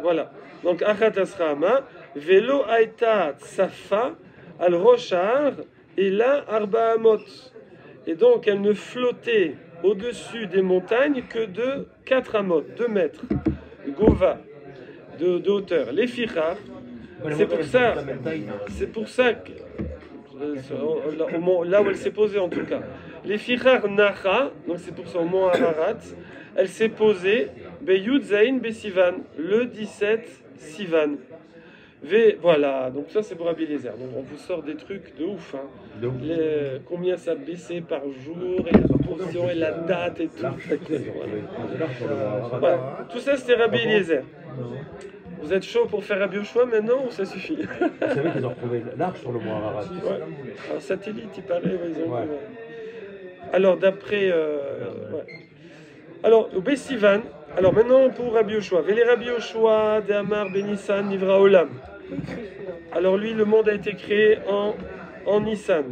[SPEAKER 1] voilà. Donc achat asra ama, velo aita safa al roshar, et là arba amot. Et donc elle ne flottait au-dessus des montagnes que de 4 amot, 2 mètres, gova, de hauteur. Les fichar, c'est pour ça que là où elle s'est posée en tout cas. Les fichar nacha, donc c'est pour ça au mont Ararat, elle s'est posée Beyud Zain Besivan, le 17 Sivan. Voilà, donc ça c'est pour Rabbi Eliezer. Donc on vous sort des trucs de ouf. Hein. Combien ça baissait par jour, et la proportion, et la date et tout. Voilà. Tout ça c'était Rabbi Eliezer. Vous êtes chaud pour faire Rabbi Yoshua maintenant ou ça suffit?
[SPEAKER 6] Vous savez qu'ils ont retrouvé l'arche sur le mont Ararat.
[SPEAKER 1] Ouais. Alors satellite, il paraît, ils ont. Ouais. Alors d'après. Ouais. Alors au Bessivan. Alors maintenant pour Rabbi Yoshua. Vele Rabbi Yoshua de Amar Benissan Nivra Olam. Alors lui, le monde a été créé en Nissan.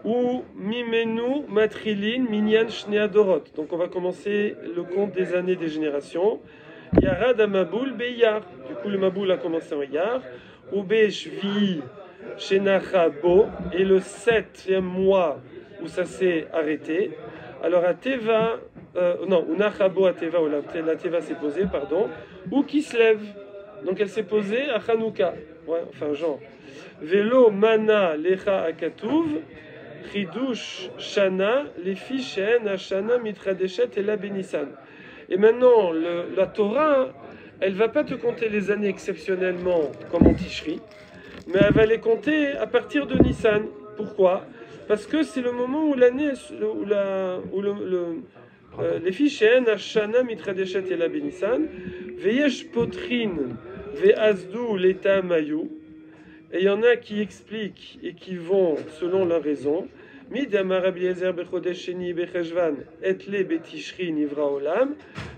[SPEAKER 1] Ou Mimenu Matrilin Minyan Shnea Dorot. Donc on va commencer le compte des années des générations. Yarad Amaboul Beyar. Du coup, le Maboul a commencé en Yar. Ou Beshvi Shenacha Bo. Et le 7e mois où ça s'est arrêté. Alors à Teva, non, ou Nachabo à Teva, ou la Teva s'est posée, pardon. Ou qui se lève. Donc elle s'est posée à Hanouka. Ouais, enfin, genre. Velo Mana Lecha Akatuv. Chidush Shana. Lefi Shen Ashana Mitradeshet et la Benissan. Et maintenant, la Torah, elle ne va pas te compter les années exceptionnellement comme en Tishri, mais elle va les compter à partir de Nissan. Pourquoi? Parce que c'est le moment où l'année, les fichens, Ashana, Mitradeshet et la Benissan, Veyesh Potrin, Veazdu, l'État Mayou, et il y en a qui expliquent et qui vont selon leur raison. Midamar Rabbi Eliezer bechodesh sheni becheshvan etle betishri nivra olam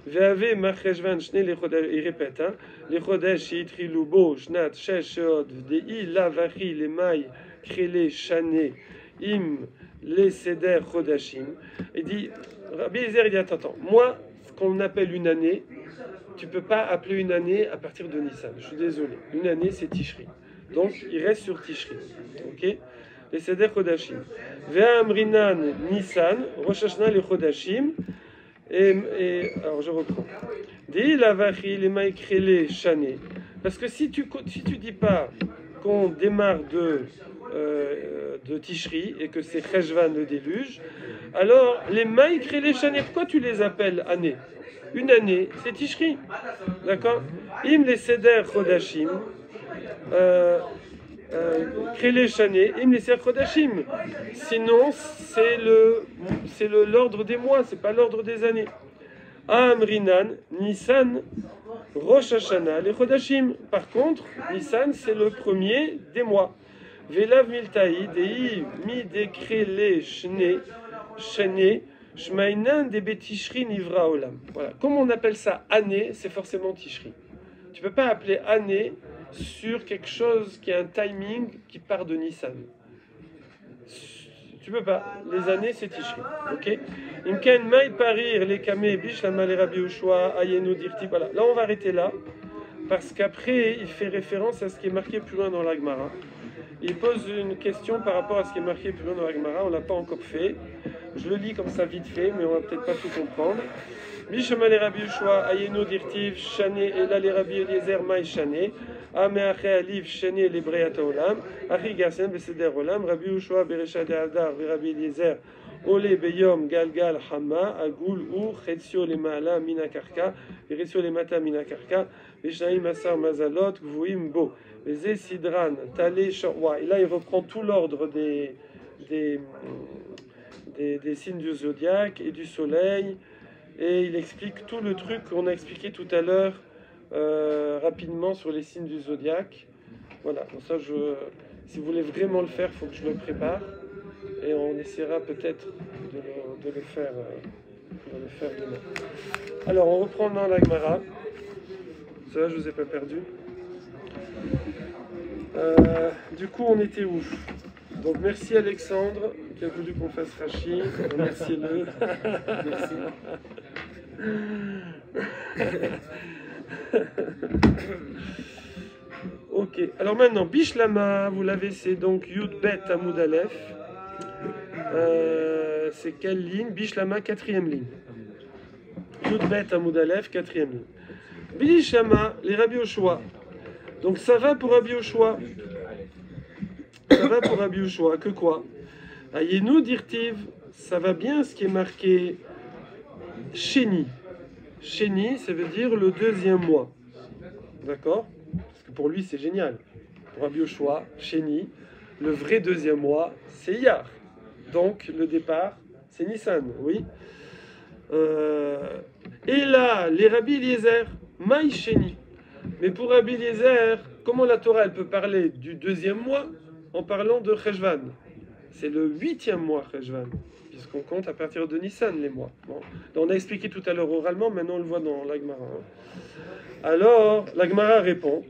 [SPEAKER 1] ve'ave macheshvan shne lechodesh, il répète, hein, lechodesh yitrilu bo shnat shesh sheot v'dei lavachi lemay krele shane im le seder chodashim. Il dit, Rabbi Eliezer, il dit, attends, moi, ce qu'on appelle une année, tu peux pas appeler une année à partir de Nissan, je suis désolé, une année c'est Tishri, donc il reste sur Tishri, ok? Les Seder Chodashim. Ve'amrinan Nissan, Rosh Hashanah les Chodashim. Et alors je reprends. Dei lavachi les maïkrele shane. Parce que si tu dis pas qu'on démarre de de Tishri et que c'est Cheshvan le déluge, alors les Maïkre et les Shané, pourquoi tu les appelles années? Une année, c'est Tishri. D'accord? Im les Seder Chodashim, Krele Shané, Im les Seder Chodashim. Sinon, c'est l'ordre des mois, c'est pas l'ordre des années. Amrinan, Nissan, Rosh Hashanah, les Chodashim. Par contre, Nissan, c'est le premier des mois. Velav Miltaï, Dei, Mi Dekrele Shane, Shmainan de Betishri Nivra Olam. Voilà. Comme on appelle ça année, c'est forcément Tishri. Tu peux pas appeler année sur quelque chose qui a un timing qui part de Nissan. Tu peux pas. Les années, c'est Tishri. Ok? Imken Maï Parir, les Kameh, Bish, la Malé Rabbi Ushua, Ayenu Dirti. Voilà. Là, on va arrêter là. Parce qu'après, il fait référence à ce qui est marqué plus loin dans la Gemara. Il pose une question par rapport à ce qui est marqué plus loin dans la Gemara. On ne l'a pas encore fait. Je le lis comme ça vite fait, mais on va peut-être pas tout comprendre. Bishama les Rabbi Ushua, Ayenu Dirtiv, Shané, Ela les Rabbi Eliezer, Maï Shané, Ameache Aliv, Shané, les Breata Olam, Achi Gassen, Beseder Olam, Rabbi Ushua, Berecha de Hadar, Rabbi Eliezer, Ole Beyom, Galgal, Hama, Agul, Ou, Chetsio, les Maala, Minakarka, Beresio, les Mata, Minakarka, Bishnaïm, Asar, Mazalot, Gvuim, Bo, Bezé, Sidran, Talé, Shorwa. Et là, il reprend tout l'ordre des signes du zodiaque et du soleil, et il explique tout le truc qu'on a expliqué tout à l'heure rapidement sur les signes du zodiaque. Voilà, donc ça, si vous voulez vraiment le faire, il faut que je le prépare, et on essaiera peut-être de le faire demain. Alors, on reprend dans la Gemara. Ça va, je ne vous ai pas perdu. Du coup, on était où? Donc merci Alexandre qui a voulu qu'on fasse Rachi. Remerciez-le. Merci. Ok. Alors maintenant, Bishlama, vous l'avez, c'est donc Yud Bet Amoud Aleph. C'est quelle ligne? Bishlama, 4e ligne. Yud Bet Amoud Aleph, 4e ligne. Bishlama, les Rabbi Yoshua. Donc ça va pour Rabbi Yoshua. Ça va pour Rabbi Yoshua, que quoi? Ayenu dirtiv, ça va bien ce qui est marqué Sheni. Sheni, ça veut dire le deuxième mois. D'accord? Parce que pour lui, c'est génial. Pour Rabbi Yoshua, Sheni, le vrai deuxième mois, c'est Iyar. Donc le départ, c'est Nissan, oui. Et là, les Rabbi Eliezer, Maï Sheni. Mais pour Rabbi Eliezer, comment la Torah elle peut parler du deuxième mois en parlant de Cheshvan? C'est le 8e mois Cheshvan, puisqu'on compte à partir de Nissan les mois. Bon. Donc on a expliqué tout à l'heure oralement, maintenant on le voit dans la Gemara. Alors, la Gemara répond,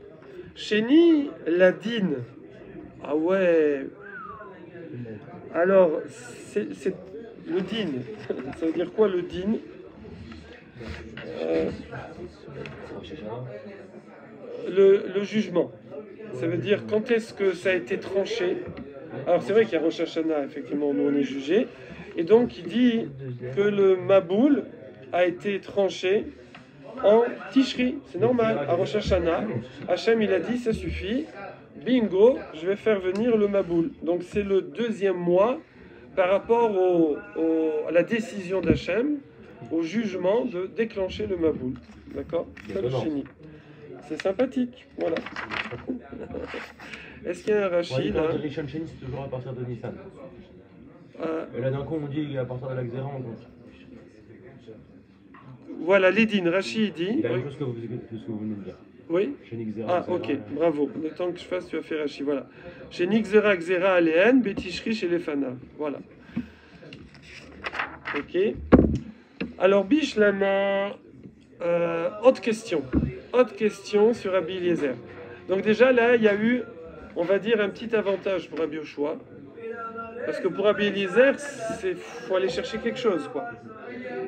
[SPEAKER 1] Sheni Ladin. Ah ouais. Alors, c'est le din. Ça veut dire quoi le din? Le jugement. Ça veut dire quand est-ce que ça a été tranché. Alors c'est vrai qu'il y a Rosh Hashanah, effectivement, où on est jugé. Et donc il dit que le Maboul a été tranché en Tishri. C'est normal. À Rosh Hashanah, Hachem il a dit ça suffit. Bingo, je vais faire venir le Maboul. Donc c'est le deuxième mois par rapport à la décision d'Hachem, au jugement de déclencher le Maboul. D'accord? C'est le Sheni. C'est sympathique, voilà. Est-ce qu'il y a un Rashi là?
[SPEAKER 6] Rishon Sheni, c'est toujours à partir de Nissan. Et là d'un coup on dit à partir de la Xéra, donc.
[SPEAKER 1] Voilà, l'Edin, Rashi dit.
[SPEAKER 6] Il y a la même chose que vous venez de dire.
[SPEAKER 1] Oui.
[SPEAKER 6] Chez Xéra.
[SPEAKER 1] Ah, ok, bravo. Le temps que je fasse, tu as fait Rashi, voilà. Chez Nixera, Xéra, Aléen, Betishri, chez les Fana. Voilà. Ok. Alors, Bishlama, autre question. Autre question sur Rabbi Eliezer. Donc déjà là, il y a eu, on va dire, un petit avantage pour Rabbi Yoshua. Parce que pour Rabbi Eliezer, il faut aller chercher quelque chose, quoi.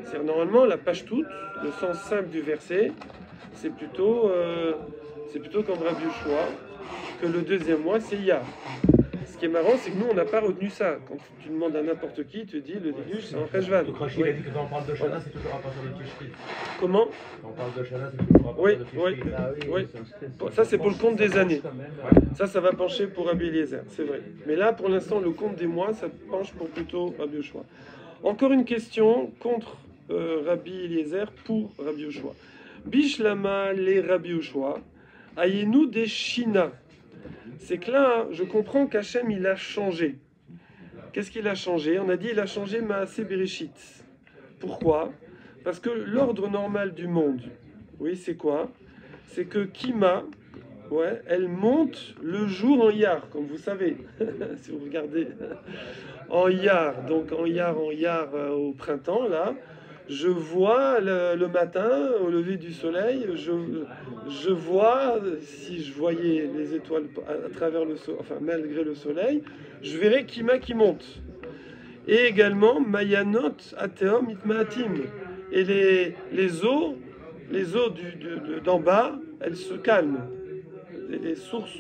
[SPEAKER 1] C'est normalement la page toute, le sens simple du verset, c'est plutôt comme Rabbi Yoshua, que le deuxième mois, c'est Iyar. Ce qui est marrant, c'est que nous, on n'a pas retenu ça. Quand tu demandes à n'importe qui, il te dit le déluge, c'est en Rejvan.
[SPEAKER 6] Donc Rachid a dit que quand on parle de Shana, c'est toujours à partir de Tishri.
[SPEAKER 1] Comment?
[SPEAKER 6] Quand on parle de Shana, c'est toujours à partir de Tishri.
[SPEAKER 1] Oui. Ça, c'est pour le compte des années. Ça va pencher pour Rabbi Eliezer, c'est vrai. Mais là, pour l'instant, le compte des mois, ça penche pour plutôt Rabbi Yoshua. Encore une question contre Rabbi Eliezer pour Rabbi Yoshua. Bishlama les Rabbi Yoshua, ayez-nous des Shina. C'est que là, je comprends qu'Hachem, il a changé. Qu'est-ce qu'il a changé? On a dit il a changé Maaseh Bereshit. Pourquoi? Parce que l'ordre normal du monde, oui, c'est quoi? C'est que Kima, elle monte le jour en Iyar, comme vous savez, si vous regardez, en Iyar. Donc en Iyar au printemps, là, je vois le matin, au lever du soleil, je vois, si je voyais les étoiles à travers le soleil, enfin malgré le soleil, je verrais Kima qui monte. Et également, Mayanot Ateom Itmaatim. Et les eaux d'en bas, elles se calment. Les sources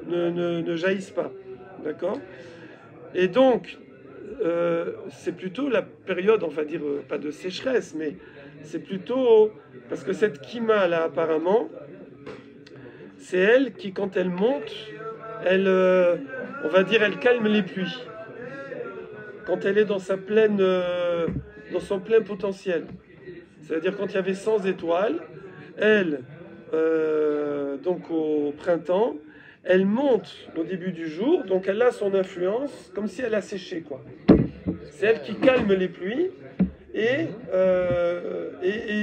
[SPEAKER 1] ne jaillissent pas. D'accord? Et donc, c'est plutôt la période, on va dire, pas de sécheresse, mais c'est plutôt parce que cette Kima là apparemment, c'est elle qui, quand elle monte, on va dire, elle calme les pluies. Quand elle est dans son plein potentiel. C'est-à-dire quand il y avait 100 étoiles, elle, donc au printemps, elle monte au début du jour, donc elle a son influence, comme si elle a séché, quoi. C'est elle qui calme les pluies et les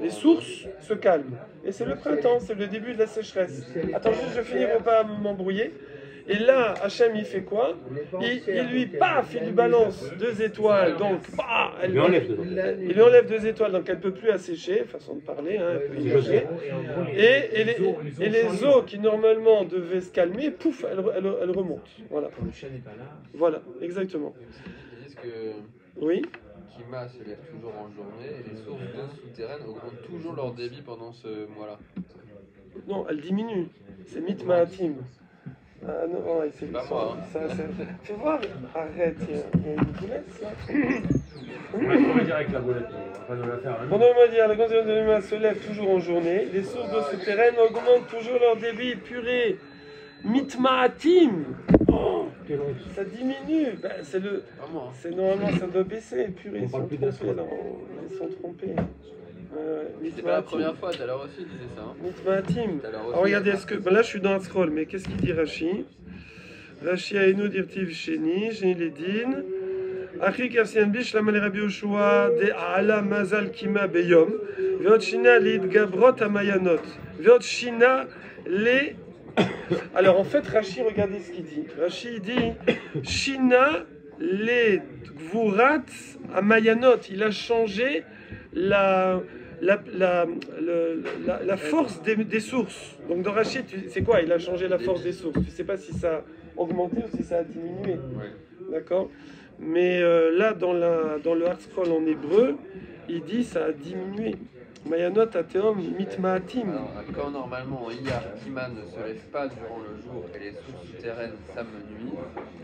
[SPEAKER 1] sources se calment. Et c'est le printemps, c'est le début de la sécheresse. Attends, juste, je finis pour pas m'embrouiller. Et là, Hachem, il fait quoi? Il lui, paf, il lui balance 2 étoiles, donc, bah, il lui enlève 2 étoiles, donc elle ne peut plus assécher, façon de parler, hein, elle peut y aller. Et les eaux qui normalement devaient se calmer, pouf, elles remontent. Voilà. Voilà, exactement.
[SPEAKER 4] Ils disent que
[SPEAKER 1] oui.
[SPEAKER 4] Kima se lève toujours en journée et les sources d'eau souterraines augmentent toujours leur débit pendant ce mois-là.
[SPEAKER 1] Non, elles diminuent. C'est Mitmaatim. Ah non, c'est
[SPEAKER 4] pas moi.
[SPEAKER 1] Fais voir, arrête, il y a une boulette là.
[SPEAKER 6] On va dire avec la boulette, on va pas nous la faire.
[SPEAKER 1] Pendant le mois d'hier, la condition de l'humain se lève toujours en journée, les sources d'eau souterraines augmentent toujours leur débit, purée. Mitmaatim. Oh, ça diminue. Ben, c'est normalement ça doit baisser, purée. Ils sont trompés.
[SPEAKER 4] C'était pas la première fois, tout à l'heure aussi, il disait ça.
[SPEAKER 1] Mitmaatim. Alors regardez, là je suis dans un scroll, mais qu'est-ce qu'il dit Rashi? Rashi Aïnou dirtiv Sheni, Sheni Ledin. Achri Kersian Bish, la Rabbi Yoshua, de Ala Mazal Kima Beyom, Veot Shina Lid Gabrot Amayanot, Veot Shina les. Alors en fait, Rashi, regardez ce qu'il dit. Rashi dit Shina les Gvurat Amayanot. Il a changé la force des sources. Donc dans Rashi, c'est quoi? Il a changé la force des sources. Tu ne sais pas si ça a augmenté ou si ça a diminué. D'accord? Mais là, dans le Hard Scroll en hébreu, il dit ça a diminué. Mayanot ateom mitmaatim.
[SPEAKER 4] Alors, quand normalement en Iyar, Kima ne se lève pas durant le jour et les sources souterraines s'amenuisent.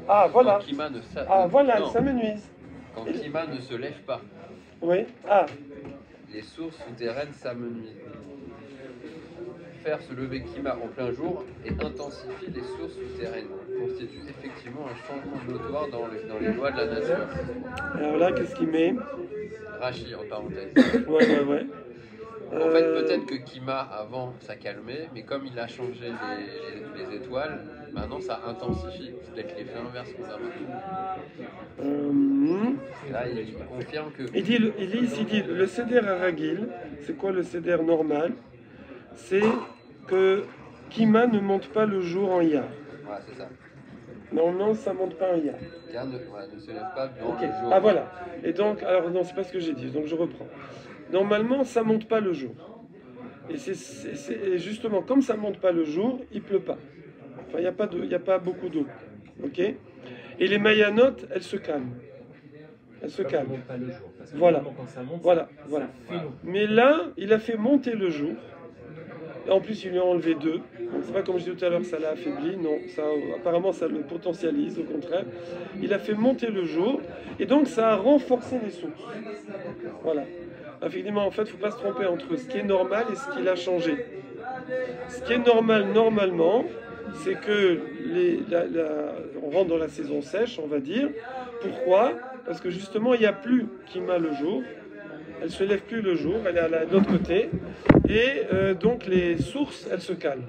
[SPEAKER 1] Ah voilà.
[SPEAKER 4] Elles
[SPEAKER 1] s'amenuisent.
[SPEAKER 4] Quand Kima ne se lève pas.
[SPEAKER 1] Oui. Ah.
[SPEAKER 4] Les sources souterraines s'amenuisent. Faire se lever Kima en plein jour et intensifie les sources souterraines constitue effectivement un changement notoire dans les lois de la nature.
[SPEAKER 1] Alors là, qu'est-ce qu'il met?
[SPEAKER 4] Rachi en parenthèse.
[SPEAKER 1] Ouais.
[SPEAKER 4] En fait, peut-être que Kima avant ça calmait, mais comme il a changé les étoiles, maintenant ça intensifie. C'est peut-être l'effet inverse qu'on a maintenant. Là, il confirme que.
[SPEAKER 1] Il dit le Seder Aragil, c'est quoi le Seder normal? C'est que Kima ne monte pas le jour en Iyar.
[SPEAKER 4] Ouais, c'est ça.
[SPEAKER 1] Normalement, ça ne monte pas en Iyar.
[SPEAKER 4] Ne se lève pas durant le jour.
[SPEAKER 1] Ah voilà. Et donc, alors non, c'est pas ce que j'ai dit, donc je reprends. Normalement, ça ne monte pas le jour. Et c'est justement, comme ça ne monte pas le jour, il ne pleut pas. Enfin, il n'y a pas beaucoup d'eau. Ok? Et les mayanotes, elles se calment. Elles se calment. Voilà. Mais là, il a fait monter le jour. Et en plus, ils lui ont enlevé 2. Donc, c'est pas comme je disais tout à l'heure, ça l'a affaibli. Non, ça, apparemment, ça le potentialise, au contraire. Il a fait monter le jour. Et donc, ça a renforcé les sources. Voilà. Effectivement, en fait, il ne faut pas se tromper entre ce qui est normal et ce qu'il a changé. Ce qui est normal, normalement, c'est que on rentre dans la saison sèche, on va dire. Pourquoi? Parce que justement, il n'y a plus Kima le jour. Elle ne se lève plus le jour, elle est de l'autre côté. Et donc, les sources, elles se calment.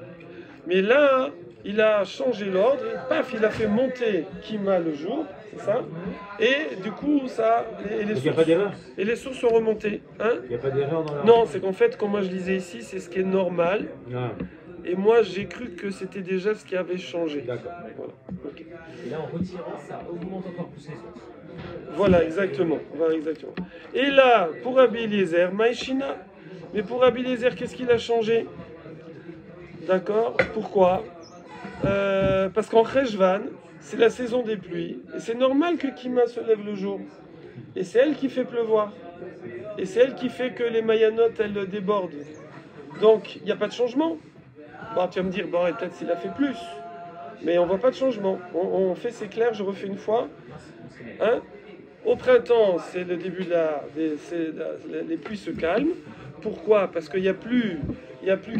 [SPEAKER 1] Mais là, il a changé l'ordre, et paf, il a fait monter Kima le jour, c'est ça? Et du coup, ça. Et les sources sont remontées. Hein?
[SPEAKER 6] Il n'y a pas d'erreur dans la.
[SPEAKER 1] Non, c'est qu'en fait, comme moi je disais ici, c'est ce qui est normal.
[SPEAKER 6] Ah.
[SPEAKER 1] Et moi, j'ai cru que c'était déjà ce qui avait changé.
[SPEAKER 6] D'accord.
[SPEAKER 1] Voilà. Okay.
[SPEAKER 2] Et là, en retirant, ça augmente encore plus les sources.
[SPEAKER 1] Voilà, exactement. Et là, pour Rabbi Eliezer, Maïchina. Mais pour Rabbi Eliezer, qu'est-ce qu'il a changé? D'accord? Pourquoi? Parce qu'en Cheshvan, c'est la saison des pluies. Et c'est normal que Kima se lève le jour. Et c'est elle qui fait pleuvoir. Et c'est elle qui fait que les Mayanotes, elles débordent. Donc, il n'y a pas de changement. Bon, tu vas me dire, bon, et peut-être s'il a fait plus. Mais on ne voit pas de changement. On fait, c'est clair, je refais une fois. Hein? Au printemps, c'est le début les pluies se calment. Pourquoi? Parce qu'il n'y a plus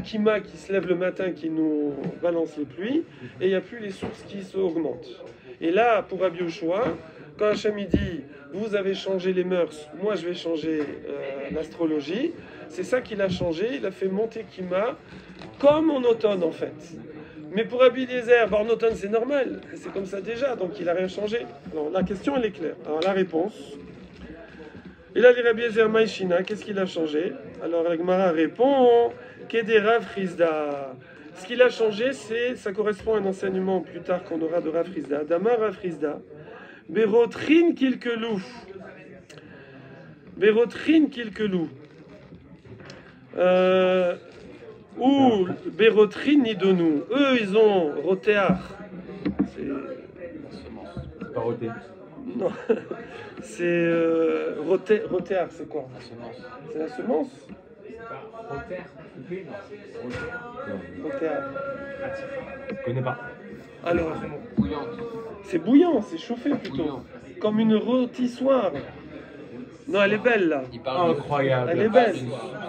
[SPEAKER 1] Kima qui se lève le matin qui nous balance les pluies, et il n'y a plus les sources qui s'augmentent. Et là, pour Rabbi Yoshua, quand Hachem dit vous avez changé les mœurs, moi je vais changer l'astrologie, c'est ça qu'il a changé. Il a fait monter Kima comme en automne en fait. Mais pour Rabbi Eliezer, en automne c'est normal, c'est comme ça déjà, donc il n'a rien changé. Alors la question elle est claire. Alors la réponse. Et là, les Rabbi Eliezer Maïchina, qu'est-ce qu'il a changé? Alors la Gemara répond Kedera Frisda. Ce qu'il a changé, ça correspond à un enseignement plus tard qu'on aura de Rav Frisda. Damar Rav Frisda. Berotrin Kilkelou. Berotrin Kilkelou. Ou Berotrin Nidonou. Eux, ils ont Rotéar.
[SPEAKER 6] C'est pas roté.
[SPEAKER 1] Non. C'est Rotéar, c'est quoi?
[SPEAKER 4] La semence.
[SPEAKER 1] C'est la semence?
[SPEAKER 2] Rotéar, coupé, non.
[SPEAKER 1] Rotéar.
[SPEAKER 6] Je connais pas.
[SPEAKER 1] Alors,
[SPEAKER 4] Bouillante.
[SPEAKER 1] c'est bouillant, c'est chauffé plutôt.
[SPEAKER 4] Bouillant.
[SPEAKER 1] Comme une rôtissoire. Non, elle est belle là.
[SPEAKER 4] Il parle
[SPEAKER 6] Incroyable.
[SPEAKER 1] Elle est belle.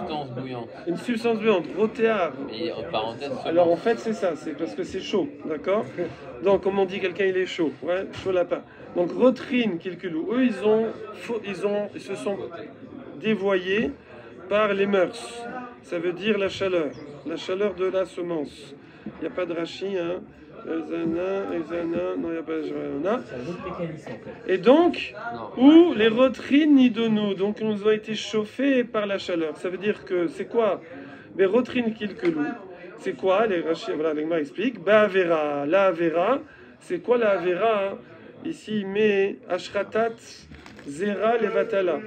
[SPEAKER 4] d'une substance bouillante.
[SPEAKER 1] Une substance bouillante, rotéar.
[SPEAKER 4] Et en parenthèse,
[SPEAKER 1] Alors en fait c'est ça, c'est parce que c'est chaud, d'accord? Donc comme on dit quelqu'un il est chaud, ouais, chaud lapin. Donc rotrine kilkelou, eux ils se sont dévoyés par les mœurs. Ça veut dire la chaleur de la semence. Il n'y a pas de rachis, hein? Non, il n'y a pas de
[SPEAKER 2] C'est un autre mécanisme en fait.
[SPEAKER 1] Et donc,
[SPEAKER 4] non.
[SPEAKER 1] ou les rotrines nidonou, donc nous ont été chauffés par la chaleur. Ça veut dire que c'est quoi? Les rotrines kilkelou, c'est quoi? Les rachis, voilà, l'Agma explique. Ba'avera, la avera, c'est quoi la avera? Ici, il met ashratat zera levatala.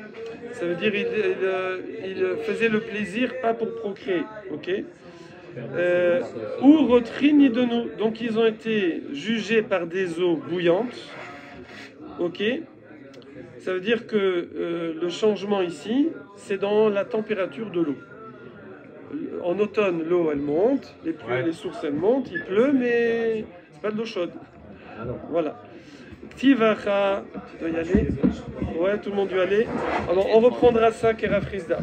[SPEAKER 1] Ça veut dire il faisait le plaisir pas pour procréer, ok? Ou rotrini de nous. Donc ils ont été jugés par des eaux bouillantes. Ok. Ça veut dire que le changement ici, c'est dans la température de l'eau. En automne, l'eau elle monte, les sources elles montent, il pleut, mais c'est pas de l'eau chaude. Voilà. Tivacha, tu dois y aller. Ouais, tout le monde doit y aller. Alors on reprendra ça, Kera Frisda.